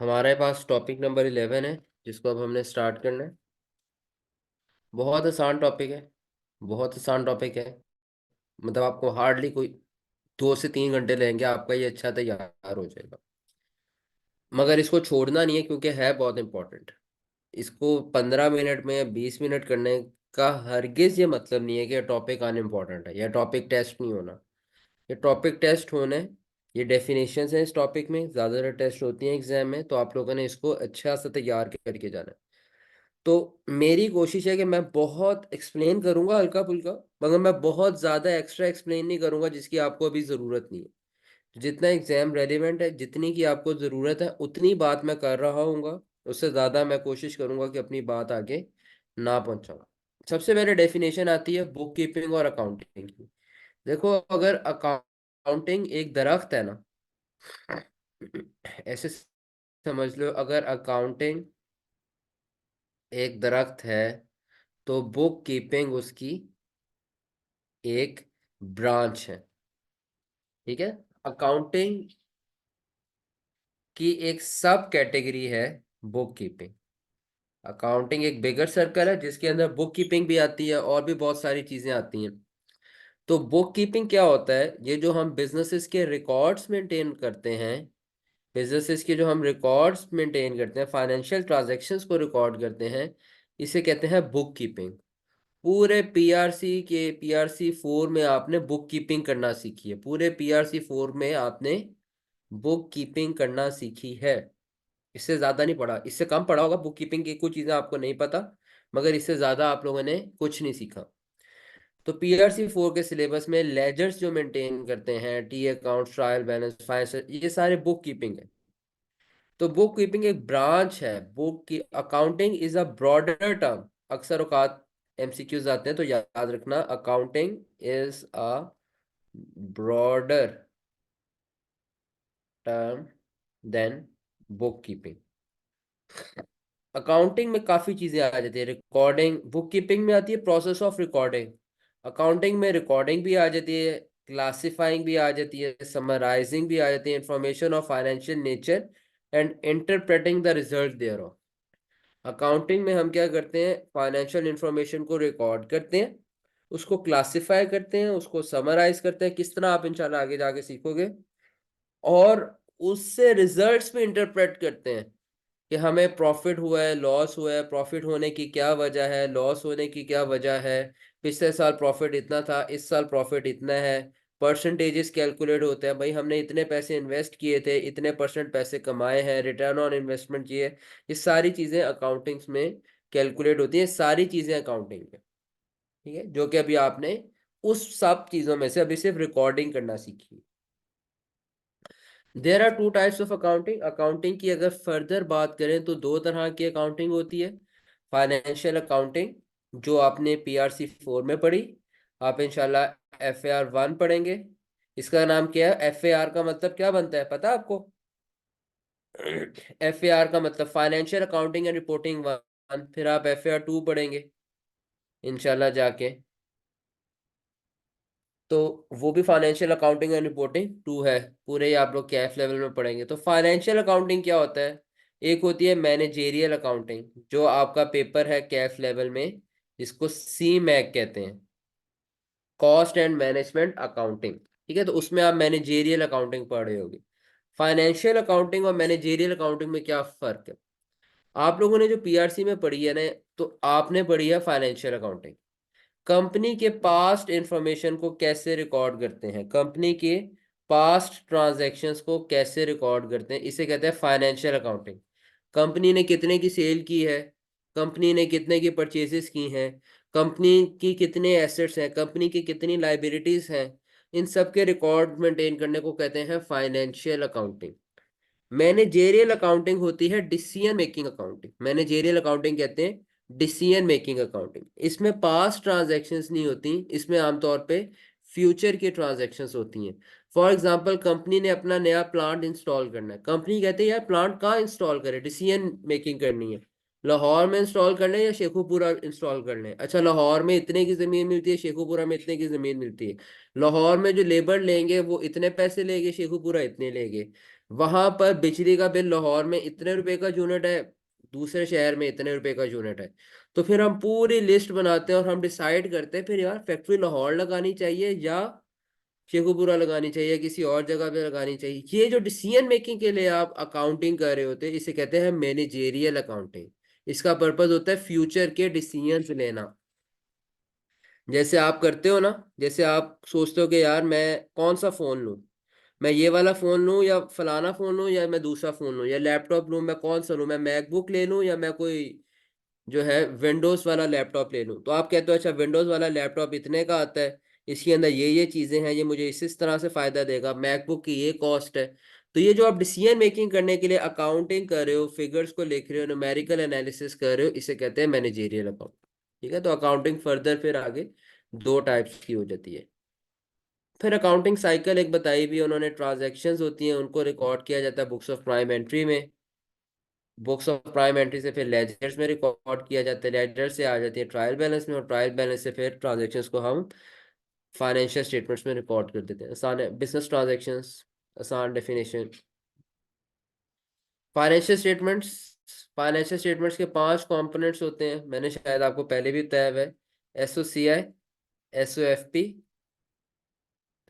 हमारे पास टॉपिक नंबर 11 है, जिसको अब हमने स्टार्ट करना है। बहुत आसान टॉपिक है, बहुत आसान टॉपिक है। मतलब आपको हार्डली कोई 2 से 3 घंटे लगेंगे, आपका ये अच्छा तैयार हो जाएगा। मगर इसको छोड़ना नहीं है, क्योंकि है बहुत इंपॉर्टेंट। इसको 15 मिनट में या 20 मिनट करने का हरगिज ये मतलब नहीं है कि टॉपिक अनइम्पॉर्टेंट है या टॉपिक टेस्ट नहीं होना। ये टॉपिक टेस्ट होना है। ये डेफिनेशंस हैं इस टॉपिक में, ज़्यादातर टेस्ट होती हैं एग्जाम में, तो आप लोगों ने इसको अच्छा से तैयार करके जाना है। तो मेरी कोशिश है कि मैं बहुत एक्सप्लेन करूंगा हल्का फुल्का, मगर मैं बहुत ज़्यादा एक्स्ट्रा एक्सप्लेन नहीं करूंगा जिसकी आपको अभी ज़रूरत नहीं है। जितना एग्जाम रेलिवेंट है, जितनी की आपको ज़रूरत है, उतनी बात मैं कर रहा हूँगा। उससे ज़्यादा मैं कोशिश करूंगा कि अपनी बात आगे ना पहुँचाऊँ। सबसे पहले डेफिनेशन आती है बुक कीपिंग और अकाउंटिंग की। देखो, अगर अकाउंटिंग एक दरख्त है ना, ऐसे समझ लो, अगर अकाउंटिंग एक दरख्त है तो बुक कीपिंग उसकी एक ब्रांच है। ठीक है। अकाउंटिंग की एक सब कैटेगरी है बुक कीपिंग। अकाउंटिंग एक बिगर सर्कल है जिसके अंदर बुक कीपिंग भी आती है और भी बहुत सारी चीजें आती हैं। तो बुक कीपिंग क्या होता है? ये जो हम बिजनेसेस के रिकॉर्ड्स मेंटेन करते हैं, बिजनेसेस के जो हम रिकॉर्ड्स मेंटेन करते हैं, फाइनेंशियल ट्रांजैक्शंस को रिकॉर्ड करते हैं, इसे कहते हैं बुक कीपिंग। पूरे पीआरसी 4 में आपने बुक कीपिंग करना सीखी है। पूरे पीआरसी 4 में आपने बुक कीपिंग करना सीखी है। इससे ज्यादा नहीं पढ़ा, इससे कम पढ़ा होगा। बुक कीपिंग की कुछ चीजें आपको नहीं पता, मगर इससे ज्यादा आप लोगों ने कुछ नहीं सीखा। तो पीआरसी 4 के सिलेबस में लेजर्स जो मेंटेन करते हैं, T account, trial balance, finance, ये सारे बुक कीपिंग है। तो बुक कीपिंग एक ब्रांच है। बुक की accounting is a broader term. अक्सर औकात एमसीक्यूज आते हैं, तो याद रखना, accounting is a broader term than book keeping. Accounting में काफी चीजें आ जाती है। रिकॉर्डिंग बुक कीपिंग में आती है, प्रोसेस ऑफ रिकॉर्डिंग। अकाउंटिंग में रिकॉर्डिंग भी आ जाती है, क्लासिफाइंग भी आ जाती है, समराइजिंग भी आ जाती है, information of financial nature and interpreting the result there. Accounting में हम क्या करते हैं? फाइनेंशियल इंफॉर्मेशन को रिकॉर्ड करते हैं, उसको क्लासिफाई करते हैं, उसको समराइज करते हैं, किस तरह आप इंशाल्लाह आगे जाके सीखोगे। और उससे रिजल्ट्स भी इंटरप्रेट करते हैं कि हमें प्रॉफिट हुआ है, लॉस हुआ है, प्रॉफिट होने की क्या वजह है, लॉस होने की क्या वजह है। पिछले साल प्रॉफिट इतना था, इस साल प्रॉफिट इतना है। परसेंटेजेस कैलकुलेट होते हैं, भाई हमने इतने पैसे इन्वेस्ट किए थे, इतने परसेंट पैसे कमाए हैं, रिटर्न ऑन इन्वेस्टमेंट किए। ये सारी चीज़ें अकाउंटिंग्स में कैलकुलेट होती हैं। सारी चीज़ें अकाउंटिंग में, ठीक है, जो कि अभी आपने उस सब चीज़ों में से अभी सिर्फ रिकॉर्डिंग करना सीखी। There are two types of accounting. Accounting की अगर फर्दर बात करें तो दो तरह की अकाउंटिंग होती है। फाइनेंशियल अकाउंटिंग, जो आपने पीआरसी 4 में पढ़ी, आप इंशाल्लाह FAR 1 पढ़ेंगे। इसका नाम क्या है? FAR का मतलब क्या बनता है, पता है आपको? FAR का मतलब फाइनेंशियल अकाउंटिंग एंड रिपोर्टिंग 1। फिर आप FAR 2 पढ़ेंगे इंशाल्लाह जाके। तो वो भी फाइनेंशियल अकाउंटिंग एंड रिपोर्टिंग 2 है। पूरे ही आप लोग कैफ लेवल में पढ़ेंगे। तो फाइनेंशियल अकाउंटिंग क्या होता है? एक होती है मैनेजेरियल अकाउंटिंग, जो आपका पेपर है कैफ लेवल में, जिसको CMAC कहते हैं, कॉस्ट एंड मैनेजमेंट अकाउंटिंग। ठीक है, तो उसमें आप मैनेजेरियल अकाउंटिंग पढ़ रहे होगे। फाइनेंशियल अकाउंटिंग और मैनेजेरियल अकाउंटिंग में क्या फर्क है? आप लोगों ने जो पीआरसी में पढ़ी है ना, तो आपने पढ़ी है फाइनेंशियल अकाउंटिंग। कंपनी के पास्ट इंफॉर्मेशन को कैसे रिकॉर्ड करते हैं, कंपनी के पास्ट ट्रांजैक्शंस को कैसे रिकॉर्ड करते हैं, इसे कहते हैं फाइनेंशियल अकाउंटिंग। कंपनी ने कितने की सेल की है, कंपनी ने कितने की परचेजेस की हैं, कंपनी की कितने एसेट्स हैं, कंपनी की कितनी लाइबिलिटीज हैं, इन सब के रिकॉर्ड मेंटेन करने को कहते हैं फाइनेंशियल अकाउंटिंग। मैनेजेरियल अकाउंटिंग होती है decision making accounting. Managerial accounting कहते हैं डिसीजन मेकिंग अकाउंटिंग। इसमें पास्ट ट्रांजैक्शंस नहीं होती, इसमें आमतौर पे फ्यूचर की ट्रांजैक्शंस होती हैं। फॉर एग्जांपल, कंपनी ने अपना नया प्लांट इंस्टॉल करना है, कंपनी कहते हैं यार प्लांट कहाँ इंस्टॉल करे, डिसीजन मेकिंग करनी है। लाहौर में इंस्टॉल करना है या शेखुपुरा इंस्टॉल करना है? अच्छा, लाहौर में इतने की जमीन मिलती है, शेखुपुरा में इतने की जमीन मिलती है। लाहौर में जो लेबर लेंगे वो इतने पैसे लेंगे, शेखुपुरा इतने लेंगे। वहां पर बिजली का बिल लाहौर में इतने रुपए का यूनिट है, दूसरे शहर में इतने रुपए का यूनिट है। तो फिर हम पूरी लिस्ट बनाते हैं और हम डिसाइड करते हैं फिर यार फैक्ट्री लाहौर लगानी चाहिए या शेखुपुरा लगानी चाहिए, किसी और जगह पे लगानी चाहिए। ये जो डिसीजन मेकिंग के लिए आप अकाउंटिंग कर रहे होते हैं, इसे कहते हैं मैनेजेरियल अकाउंटिंग। इसका पर्पस होता है फ्यूचर के डिसीजंस लेना। जैसे आप करते हो ना, जैसे आप सोचते हो कि यार मैं कौन सा फोन लूं, मैं ये वाला फोन लूं या फलाना फोन लूं या मैं दूसरा फोन लूं या लैपटॉप लूं, मैं कौन सा लूं, मैं मैकबुक ले लूं या मैं कोई जो है विंडोज वाला लैपटॉप ले लूं। तो आप कहते हो अच्छा विंडोज वाला लैपटॉप इतने का आता है, इसके अंदर ये चीजें हैं, ये मुझे इस तरह से फायदा देगा, मैकबुक की ये कॉस्ट है। तो ये जो आप डिसीजन मेकिंग करने के लिए अकाउंटिंग कर रहे हो, फिगर्स को लिख रहे हो, न्यूमेरिकल एनालिसिस कर रहे हो, इसे कहते हैं मैनेजेरियल अकाउंट। ठीक है, तो अकाउंटिंग फर्दर फिर आगे दो टाइप्स की हो जाती है। फिर अकाउंटिंग साइकिल एक बताई भी उन्होंने, ट्रांजैक्शंस होती हैं उनको रिकॉर्ड किया जाता है बुक्स ऑफ प्राइम एंट्री में। बुक्स ऑफ प्राइम एंट्री से फिर लेजर्स में रिकॉर्ड किया जाता है, लेजर से आ जाती है ट्रायल बैलेंस में, और ट्रायल बैलेंस से फिर ट्रांजैक्शंस को हम फाइनेंशियल स्टेटमेंट्स में रिकॉर्ड कर देते हैं। आसान है, बिजनेस ट्रांजैक्शंस, आसान definition. Financial statements, financial statements के पांच कंपोनेंट्स होते हैं, मैंने शायद आपको पहले भी बताया हुआ है। SOCI, SOFP,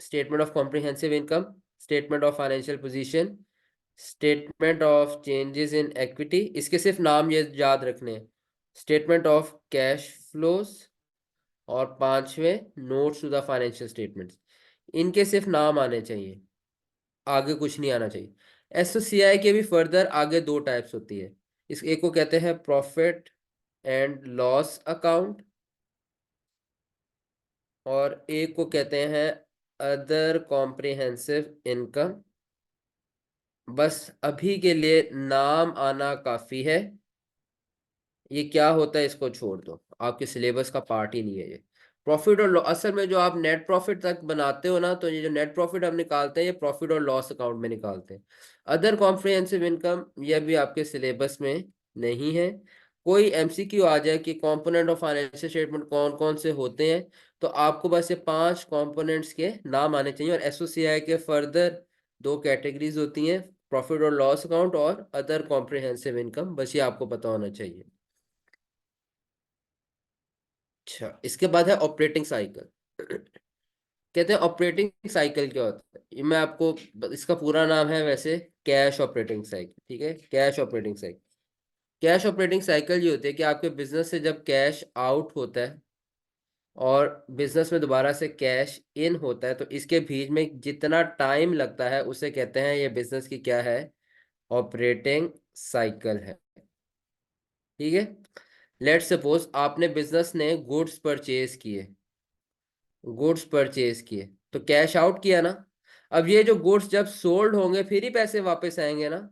statement of comprehensive income, statement of financial position, statement of changes in equity, इसके सिर्फ नाम ये याद रखने हैं, स्टेटमेंट ऑफ कैश फ्लोज, और पांचवें notes to the financial statements. इनके सिर्फ नाम आने चाहिए, आगे कुछ नहीं आना चाहिए। SOCI के भी फर्दर आगे दो टाइप्स होती है। इस एक को कहते हैं प्रॉफिट एंड लॉस अकाउंट, और एक को कहते हैं अदर कॉम्प्रिहेंसिव इनकम। बस अभी के लिए नाम आना काफी है, ये क्या होता है इसको छोड़ दो, आपके सिलेबस का पार्ट ही नहीं है ये। प्रॉफिट और लॉस, असल में जो आप नेट प्रॉफिट तक बनाते हो ना, तो ये जो नेट प्रॉफिट हम निकालते हैं ये प्रॉफिट और लॉस अकाउंट में निकालते हैं। अदर कॉम्प्रिहेंसिव इनकम ये भी आपके सिलेबस में नहीं है। कोई MCQ आ जाए कि कंपोनेंट ऑफ फाइनेंशियल स्टेटमेंट कौन कौन से होते हैं, तो आपको बस ये पांच कंपोनेंट्स के नाम आने चाहिए। और SOCI के फर्दर दो कैटेगरीज होती हैं, प्रॉफिट और लॉस अकाउंट और अदर कॉम्प्रिहेंसिव इनकम, बस ये आपको पता होना चाहिए। अच्छा, इसके बाद है ऑपरेटिंग साइकिल। कहते हैं ऑपरेटिंग साइकिल क्या होता है, ये मैं आपको, इसका पूरा नाम है वैसे कैश ऑपरेटिंग साइकिल। ठीक है, cash operating cycle. Cash operating cycle ये होती है कि आपके बिजनेस से जब कैश आउट होता है और बिजनेस में दोबारा से कैश इन होता है, तो इसके बीच में जितना टाइम लगता है उसे कहते हैं ये बिजनेस की क्या है, ऑपरेटिंग साइकिल है। ठीक है, लेट्स सपोज आपने बिजनेस ने गुड्स परचेज किए, गुड्स परचेज किए तो कैश आउट किया ना। अब ये जो गुड्स जब सोल्ड होंगे फिर ही पैसे वापस आएंगे ना।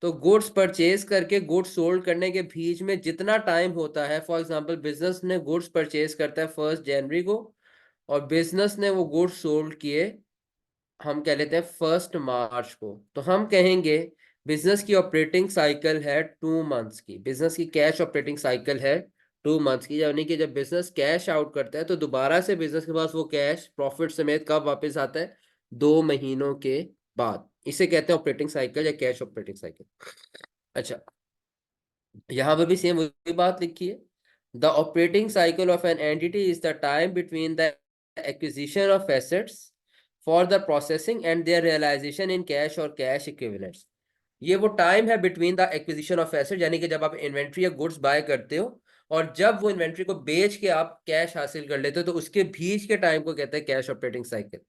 तो गुड्स परचेज करके गुड्स सोल्ड करने के बीच में जितना टाइम होता है, फॉर एग्जांपल बिजनेस ने गुड्स परचेज करता है 1 जनवरी को, और बिजनेस ने वो गुड्स सोल्ड किए हम कह लेते हैं 1 मार्च को, तो हम कहेंगे बिजनेस की ऑपरेटिंग साइकिल है 2 मंथ्स की, बिजनेस की कैश ऑपरेटिंग साइकिल है 2 मंथ्स की। यानी कि जब बिजनेस कैश आउट करता है तो दोबारा से बिजनेस के पास वो कैश प्रॉफिट समेत कब वापस आता है, 2 महीनों के बाद। इसे कहते हैं ऑपरेटिंग साइकिल या कैश ऑपरेटिंग साइकिल। अच्छा, यहाँ पर भी सेम वही बात लिखी है। The operating cycle of an entity is the time between the acquisition of assets for the processing and their realisation in cash और कैश इक्विवेलेंट्स। ये वो टाइम है between the acquisition of asset, यानी कि जब आप इन्वेंट्री या goods by करते हो और जब वो इन्वेंट्री को बेच के आप कैश हासिल कर लेते हो, तो उसके बीच के टाइम को कहते हैं कैश ऑपरेटिंग साइकिल।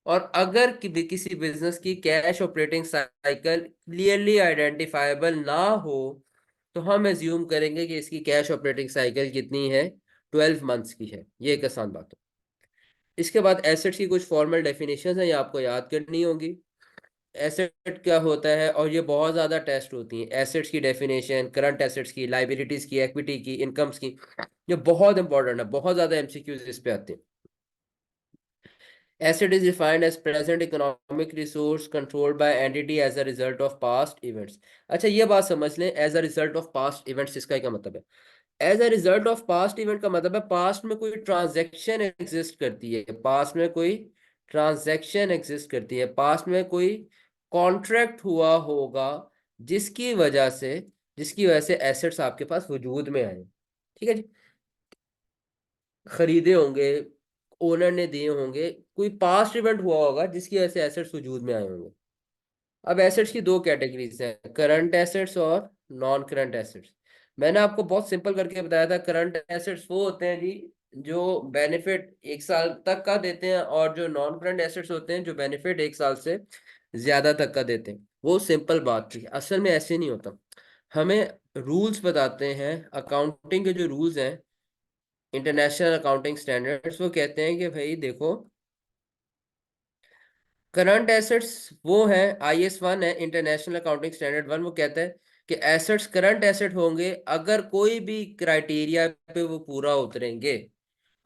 और अगर किसी बिजनेस की cash operating cycle clearly identifiable ना हो, तो हम एज्यूम करेंगे कि इसकी कैश ऑपरेटिंग साइकिल कितनी है, 12 मंथ्स की है। ये एक आसान बात है। इसके बाद एसेट्स की कुछ फॉर्मल डेफिनेशन है, ये आपको याद करनी होगी। एसेट क्या होता है, और ये बहुत ज्यादा टेस्ट होती हैं, एसेट्स की डेफिनेशन, करंट एसेट्स की, लाइबिलिटीज की, इक्विटी की, इनकम्स की। ये बहुत इंपॉर्टेंट है, बहुत ज्यादा MCQs इस पे आते हैं। Asset is defined as present economic resource controlled by entity as a result of past events. अच्छा, ये बात समझ लें, as a result of past events इसका क्या मतलब है? As a result of past event का मतलब है पास्ट में कोई ट्रांजैक्शन एग्जिस्ट करती है, पास्ट में कोई ट्रांजैक्शन एग्जिस्ट करती है, पास्ट में कोई कॉन्ट्रैक्ट हुआ होगा जिसकी वजह से जिसकी वजह से एसेट्स आपके पास वजूद में आए। ठीक है जी, खरीदे होंगे, ओनर ने दिए होंगे, कोई पास्ट इवेंट हुआ होगा जिसकी वजह से एसेट्स वजूद में आए होंगे। अब एसेट्स की दो कैटेगरीज हैं, करंट एसेट्स और नॉन करंट एसेट्स। मैंने आपको बहुत सिंपल करके बताया था, करंट एसेट्स वो होते हैं जी जो बेनिफिट 1 साल तक का देते हैं, और जो नॉन करंट एसेट्स होते हैं जो बेनिफिट 1 साल से ज्यादा तक का देते हैं। वो सिंपल बात थी, असल में ऐसे नहीं होता। हमें रूल्स बताते हैं, अकाउंटिंग के जो रूल्स हैं, इंटरनेशनल अकाउंटिंग स्टैंडर्ड्स, वो कहते हैं कि भाई देखो, करंट एसेट्स वो है, IS 1 है, इंटरनेशनल अकाउंटिंग स्टैंडर्ड 1, वो कहता है कि एसेट्स करंट एसेट होंगे अगर कोई भी क्राइटेरिया पे वो पूरा उतरेंगे,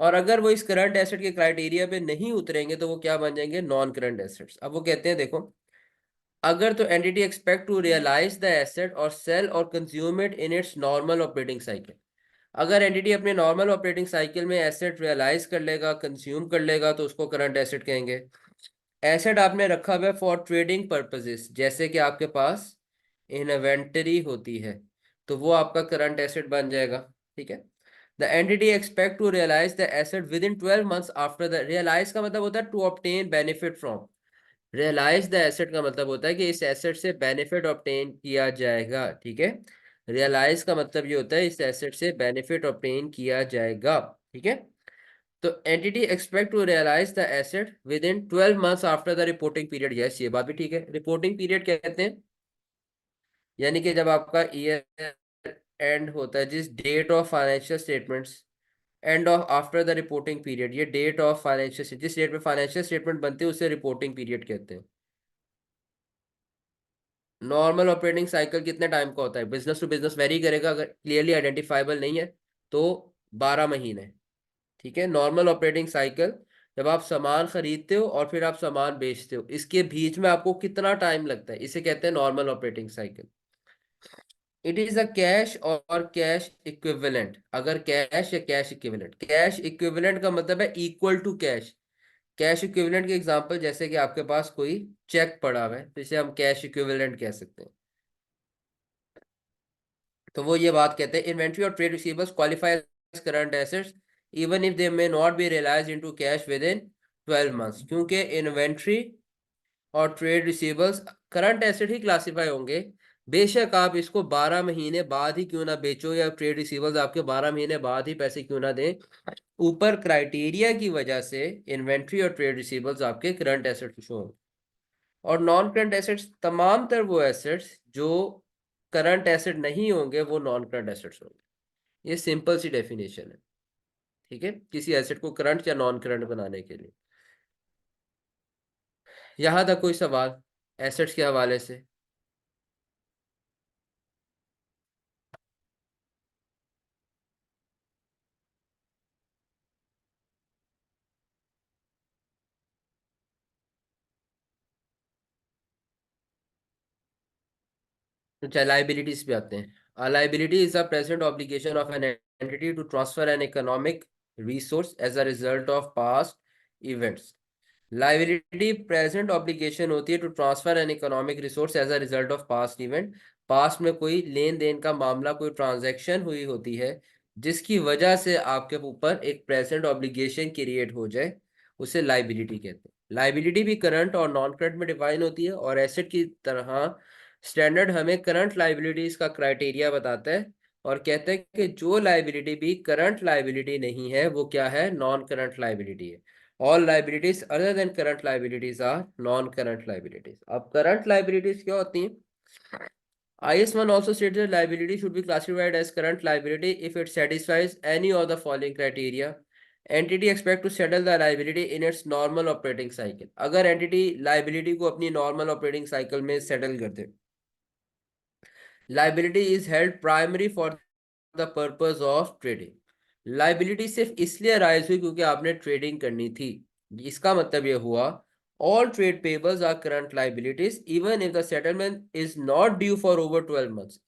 और अगर वो इस करंट एसेट के क्राइटेरिया पे नहीं उतरेंगे तो वो क्या बन जाएंगे? Non current assets. अब वो कहते हैं देखो, अगर तो entity expect to realise the asset और सेल और consume it in its normal operating cycle, अगर एंटिटी अपने नॉर्मल ऑपरेटिंग साइकिल में एसेट रियलाइज कर लेगा, कंज्यूम कर लेगा, तो उसको करंट एसेट कहेंगे। एसेट आपने रखा हुआ है फॉर ट्रेडिंग पर्पसेस, जैसे कि आपके पास इन्वेंटरी होती है, तो वो आपका करंट एसेट बन जाएगा। ठीक है। The entity expect to realise the asset within 12 months after the realise का मतलब होता है to obtain benefit from, realise the asset का मतलब होता है कि इस एसेट से बेनिफिट ऑब्टेन किया जाएगा। ठीक है, रियलाइज का मतलब ये होता है इस एसेट से बेनिफिट ऑब्टेन किया जाएगा। ठीक है, तो entity expect to realise the asset within 12 months after the reporting period. Yes, ये बात भी ठीक है। रिपोर्टिंग पीरियड कहते हैं यानी कि जब आपका ईयर एंड होता है, जिस date of financial statements end of after the reporting period, ये डेट ऑफ फाइनेंशियल, जिस डेट में फाइनेंशियल स्टेटमेंट बनते हैं उसे रिपोर्टिंग पीरियड कहते हैं। नॉर्मल ऑपरेटिंग साइकिल कितने टाइम का होता है? बिजनेस टू बिजनेस वेरी करेगा, अगर क्लियरली आइडेंटिफाइबल नहीं है तो 12 महीने। ठीक है, नॉर्मल ऑपरेटिंग साइकिल जब आप सामान खरीदते हो और फिर आप सामान बेचते हो, इसके बीच में आपको कितना टाइम लगता है, इसे कहते हैं normal operating cycle. It is a cash और कैश इक्विवेलेंट। अगर कैश या कैश इक्विवेलेंट, कैश इक्विवेलेंट का मतलब है equal to cash. Cash equivalent के एग्जांपल, जैसे कि आपके पास कोई चेक पड़ा हुआ है तो इसे हम कैश इक्विवेलेंट कह सकते हैं। तो वो ये बात कहते हैं, इन्वेंट्री और trade receivables qualify as current assets even if they may not be realised into cash within 12 months, क्योंकि इन्वेंट्री और ट्रेड रिसीवेबल्स करंट एसेट ही क्लासिफाई होंगे, बेशक आप इसको 12 महीने बाद ही क्यों ना बेचो, या ट्रेड रिसीवेबल्स आपके 12 महीने बाद ही पैसे क्यों ना दें, ऊपर क्राइटेरिया की वजह से इन्वेंट्री और ट्रेड रिसीवेबल्स आपके करंट एसेट शो होंगे। और नॉन करंट एसेट्स तमाम तर वो एसेट्स जो करंट एसेट नहीं होंगे वो नॉन करंट एसेट्स होंगे। ये सिंपल सी डेफिनेशन है। ठीक है, किसी एसेट को करंट या नॉन करंट बनाने के लिए। यहां तक कोई सवाल एसेट्स के हवाले से? तो लाइबिलिटीज पे आते हैं। Liability is a present obligation of an entity to transfer an economic resource as a result of past events. Liability present obligation होती है to transfer an economic resource as a result of past event. Past में कोई लेन then का मामला, कोई transaction हुई होती है जिसकी वजह से आपके ऊपर एक प्रेजेंट ऑब्लिगेशन क्रिएट हो जाए, उसे लाइबिलिटी कहते हैं। लाइबिलिटी भी करंट और नॉन करंट में डिफाइन होती है, और एसेट की तरह स्टैंडर्ड हमें करंट लाइबिलिटीज का क्राइटेरिया बताता है, और कहते हैं कि जो लाइबिलिटी भी करंट लाइबिलिटी नहीं है वो क्या है? नॉन करंट लाइबिलिटी है। All liabilities other than current liabilities are non-current liabilities. अब current liabilities क्या होती हैं? IS 1 also states that liability should be classified as current liability if it satisfies any of the following criteria. Entity expect to settle the liability in its normal operating cycle. अगर entity liability को अपनी normal operating cycle में settle कर दे, liability is held primary for the purpose of trading. Liability सिर्फ इसलिए arise हुई क्योंकि आपने ट्रेडिंग करनी थी। इसका मतलब ये हुआ all trade payables are current liabilities even if the settlement is not due for over 12 months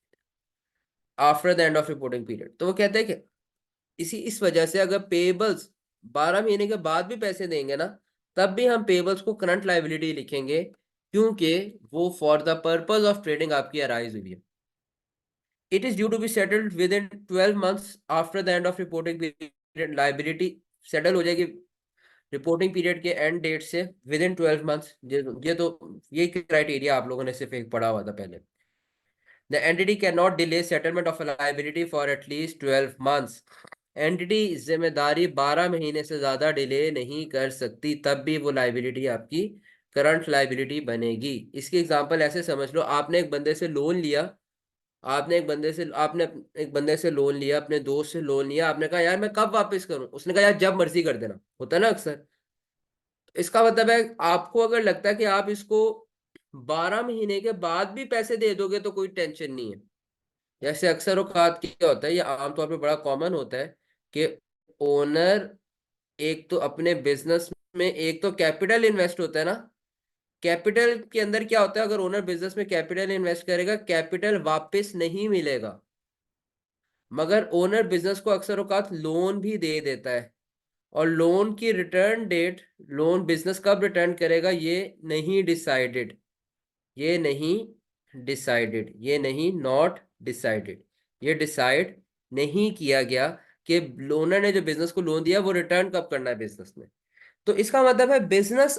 after the end of reporting period। तो वो कहते हैं कि इस वजह से अगर पेबल्स 12 महीने के बाद भी पैसे देंगे ना, तब भी हम पेबल्स को करंट लाइबिलिटी लिखेंगे, क्योंकि वो for the purpose of trading आपकी अराइज हुई है। It is due to be settled within 12 months after the end of reporting period. Liability settle हो जाएगी रिपोर्टिंग पीरियड के एंड डेट से विद इन 12 months। ये क्राइटेरिया आप लोगों ने सिर्फ एक पढ़ा हुआ था पहले। The entity cannot delay settlement of a liability for at least 12 months। Entity जिम्मेदारी 12 महीने से ज्यादा डिले नहीं कर सकती, तब भी वो लाइबिलिटी आपकी करंट लाइबिलिटी बनेगी। इसकी एग्जांपल ऐसे समझ लो, आपने एक बंदे से लोन लिया, आपने एक बंदे से लोन लिया, अपने दोस्त से लोन लिया, आपने कहा यार मैं कब वापस करूं, उसने कहा यार जब मर्जी कर देना, होता है ना अक्सर। इसका मतलब है आपको अगर लगता है कि आप इसको 12 महीने के बाद भी पैसे दे दोगे तो कोई टेंशन नहीं है। जैसे अक्सर औकात क्या होता है, ये आमतौर पे बड़ा कॉमन होता है कि ओनर एक तो अपने बिजनेस में एक तो कैपिटल इन्वेस्ट होता है ना। कैपिटल के अंदर क्या होता है, अगर ओनर बिजनेस में कैपिटल इन्वेस्ट करेगा, कैपिटल वापस नहीं मिलेगा, मगर ओनर बिजनेस को अक्सर औकात लोन भी दे देता है, और लोन की रिटर्न डेट, लोन बिजनेस कब रिटर्न करेगा ये नहीं डिसाइडेड, ये नहीं डिसाइडेड, ये नहीं नॉट डिसाइडेड, ये डिसाइड नहीं किया गया कि लोनर ने जो बिजनेस को लोन दिया वो रिटर्न कब करना है बिजनेस में। तो इसका मतलब है बिजनेस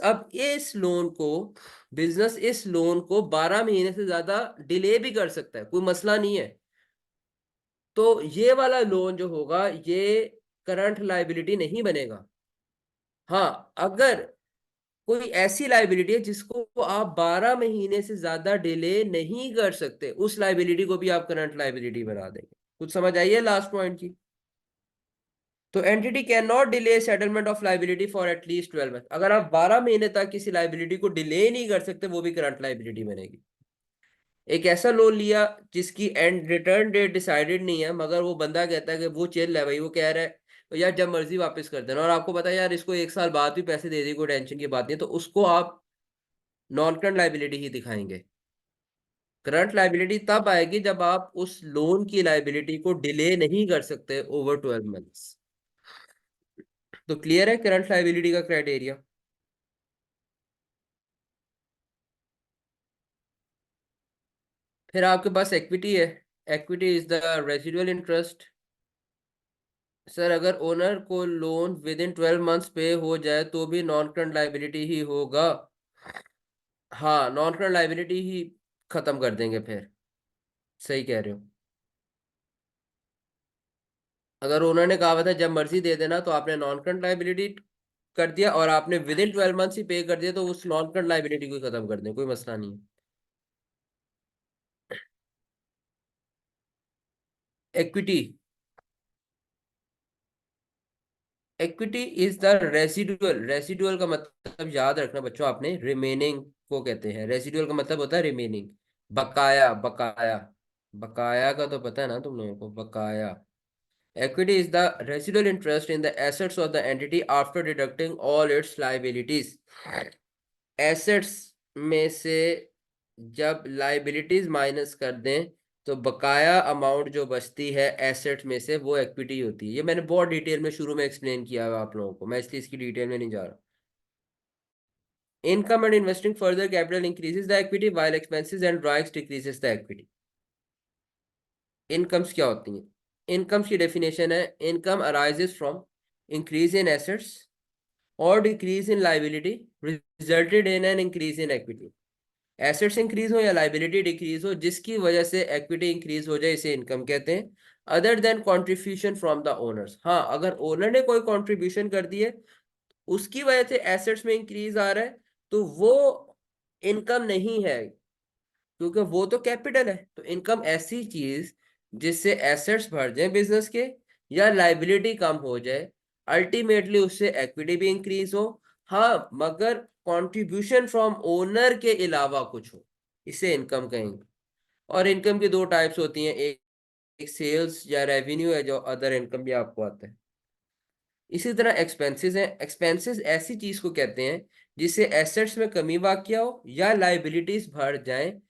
इस लोन को 12 महीने से ज्यादा डिले भी कर सकता है, कोई मसला नहीं है। तो ये वाला लोन जो होगा ये करंट लाइबिलिटी नहीं बनेगा। हाँ, अगर कोई ऐसी लाइबिलिटी है जिसको आप 12 महीने से ज्यादा डिले नहीं कर सकते, उस लाइबिलिटी को भी आप करंट लाइबिलिटी बना देंगे। कुछ समझ आई है लास्ट पॉइंट की? तो entity can not delay settlement of liability for at least 12 month. अगर आप 12 महीने तक किसी लाइबिलिटी को डिले नहीं कर सकते, वो भी करंट लाइबिलिटी बनेगी। एक ऐसा लोन लिया जिसकी एंड रिटर्न डेट डिसाइडेड नहीं है, मगर वो बंदा कहता है कि वो चिल है भाई, वो कह रहा है तो यार जब मर्जी वापस कर देना, और आपको पता है यार इसको 1 साल बाद भी पैसे दे दी, कोई टेंशन की बात नहीं, तो उसको आप नॉन करंट लाइबिलिटी ही दिखाएंगे। करंट लाइबिलिटी तब आएगी जब आप उस लोन की लाइबिलिटी को डिले नहीं कर सकते ओवर 12 मंथ्स। तो क्लियर है करंट लाइबिलिटी का क्राइटेरिया? फिर आपके पास इक्विटी है। Equity is the residual interest. Sir अगर ओनर को लोन विद इन 12 मंथ्स पे हो जाए तो भी नॉन करंट लाइबिलिटी ही होगा। हाँ, नॉन करंट लाइबिलिटी ही खत्म कर देंगे फिर। सही कह रहे हो। अगर ओनर ने कहा हुआ था जब मर्जी दे देना, तो आपने नॉन करंट लाइबिलिटी कर दिया, और आपने विद इन 12 मंथ्स ही पे कर दिया, तो उस नॉन करंट लाइबिलिटी को खत्म कर दें, कोई मसला नहीं है। Equity, equity is the residual. Residual का मतलब याद रखना बच्चों आपने, रिमेनिंग को कहते हैं। रेसिडुअल का मतलब होता है रिमेनिंग, बकाया। बकाया, बकाया का तो पता है ना तुम लोगों को, बकाया। Equity is the residual interest in the assets of the entity after deducting all its liabilities। Assets में से जब लाइबिलिटीज माइनस कर दें, तो बकाया अमाउंट जो बचती है एसेट्स में से, वो इक्विटी होती है। ये मैंने बहुत डिटेल में शुरू में एक्सप्लेन किया है आप लोगों को, मैं इसलिए इसकी डिटेल में नहीं जा रहा। Income and investing further capital increases the equity while expenses and drives decreases the equity. Incomes क्या होती हैं? इनकम्स की डेफिनेशन है, income arises from increase in assets और decrease in liability resulted in an increase in equity. Assets increase हो या liability decrease हो, जिसकी वजह से इक्विटी इंक्रीज हो जाए, इसे इनकम कहते हैं। Other than contribution from the owners. हाँ, अगर ओनर ने कोई कॉन्ट्रीब्यूशन कर दी है, उसकी वजह से एसेट्स में इंक्रीज आ रहा है, तो वो इनकम नहीं है, क्योंकि वो तो कैपिटल है। तो इनकम ऐसी चीज जिससे एसेट्स बढ़ जाए बिजनेस के, या लाइबिलिटी कम हो जाए, अल्टीमेटली उससे इक्विटी भी इंक्रीज हो। हाँ, मगर कंट्रीब्यूशन फ्रॉम ओनर के अलावा कुछ हो, इसे इनकम कहेंगे। और इनकम की दो टाइप्स होती हैं, एक सेल्स या रेवेन्यू है, जो अदर इनकम भी आपको आता है। इसी तरह एक्सपेंसेस हैं। एक्सपेंसेस ऐसी चीज को कहते हैं जिससे एसेट्स में कमी वाक़या हो या लाइबिलिटीज बढ़ जाएं,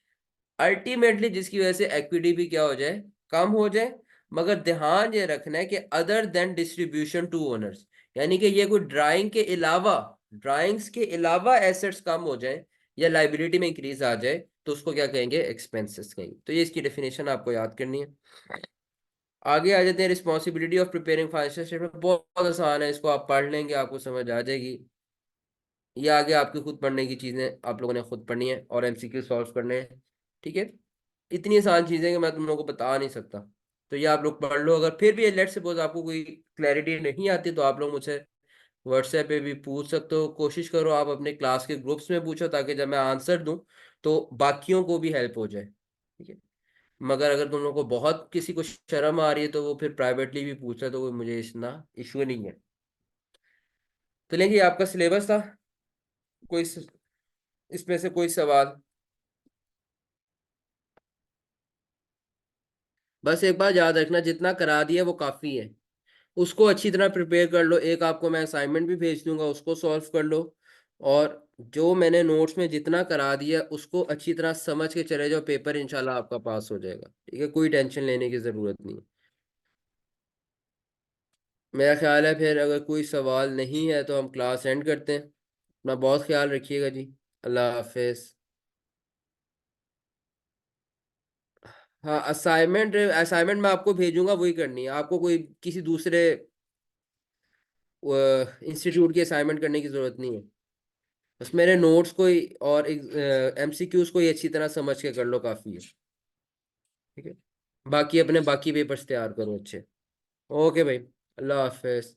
अल्टीमेटली जिसकी वजह से इक्विटी भी क्या हो जाए, कम हो जाए। मगर ध्यान ये रखना है कि other than distribution to owners, यानी कि ये कोई ड्राइंग्स के अलावा एसेट्स कम हो जाए या लाइबिलिटी में इंक्रीज आ जाए तो उसको क्या कहेंगे, एक्सपेंसेस कहेंगे। तो ये इसकी डेफिनेशन आपको याद करनी है। आगे आ जाते हैं, responsibility of preparing financial statement. बहुत आसान है, इसको आप पढ़ लेंगे आपको समझ आ जाएगी। ये आगे आपकी खुद पढ़ने की चीजें आप लोगों ने खुद पढ़नी है और एमसीक्यू सॉल्व करने हैं। ठीक है, इतनी आसान चीजें कि मैं तुम लोगों को बता नहीं सकता। तो ये आप लोग पढ़ लो। अगर फिर भी लेट सपोज आपको कोई क्लैरिटी नहीं आती तो आप लोग मुझसे व्हाट्सएप पे भी पूछ सकते हो। कोशिश करो आप अपने क्लास के ग्रुप्स में पूछो ताकि जब मैं आंसर दूं तो बाकियों को भी हेल्प हो जाए। ठीक है, मगर अगर तुम लोग को बहुत किसी को शर्म आ रही है तो वो फिर प्राइवेटली भी पूछ रहा, तो वो मुझे इतना इशू नहीं है। तो लेकिन आपका सिलेबस था, कोई इसमें से कोई सवाल? बस एक बात याद रखना, जितना करा दिया वो काफी है। उसको अच्छी तरह प्रिपेयर कर लो। एक आपको मैं असाइनमेंट भी भेज दूंगा, उसको सॉल्व कर लो। और जो मैंने नोट्स में जितना करा दिया उसको अच्छी तरह समझ के चले जाओ, पेपर इंशाल्लाह आपका पास हो जाएगा। ठीक है, कोई टेंशन लेने की जरूरत नहीं है। मेरा ख्याल है फिर अगर कोई सवाल नहीं है तो हम क्लास एंड करते हैं। अपना बहुत ख्याल रखिएगा जी। अल्लाह हाफिज। हाँ, असाइनमेंट असाइनमेंट मैं आपको भेजूंगा, वही करनी है आपको। कोई किसी दूसरे इंस्टीट्यूट की असाइनमेंट करने की जरूरत नहीं है। बस मेरे नोट्स को ही और एमसीक्यूज को ही अच्छी तरह समझ के कर लो, काफी है। ठीक है, बाकी अपने बाकी पेपर्स तैयार करो अच्छे। ओके भाई, अल्लाह हाफिज।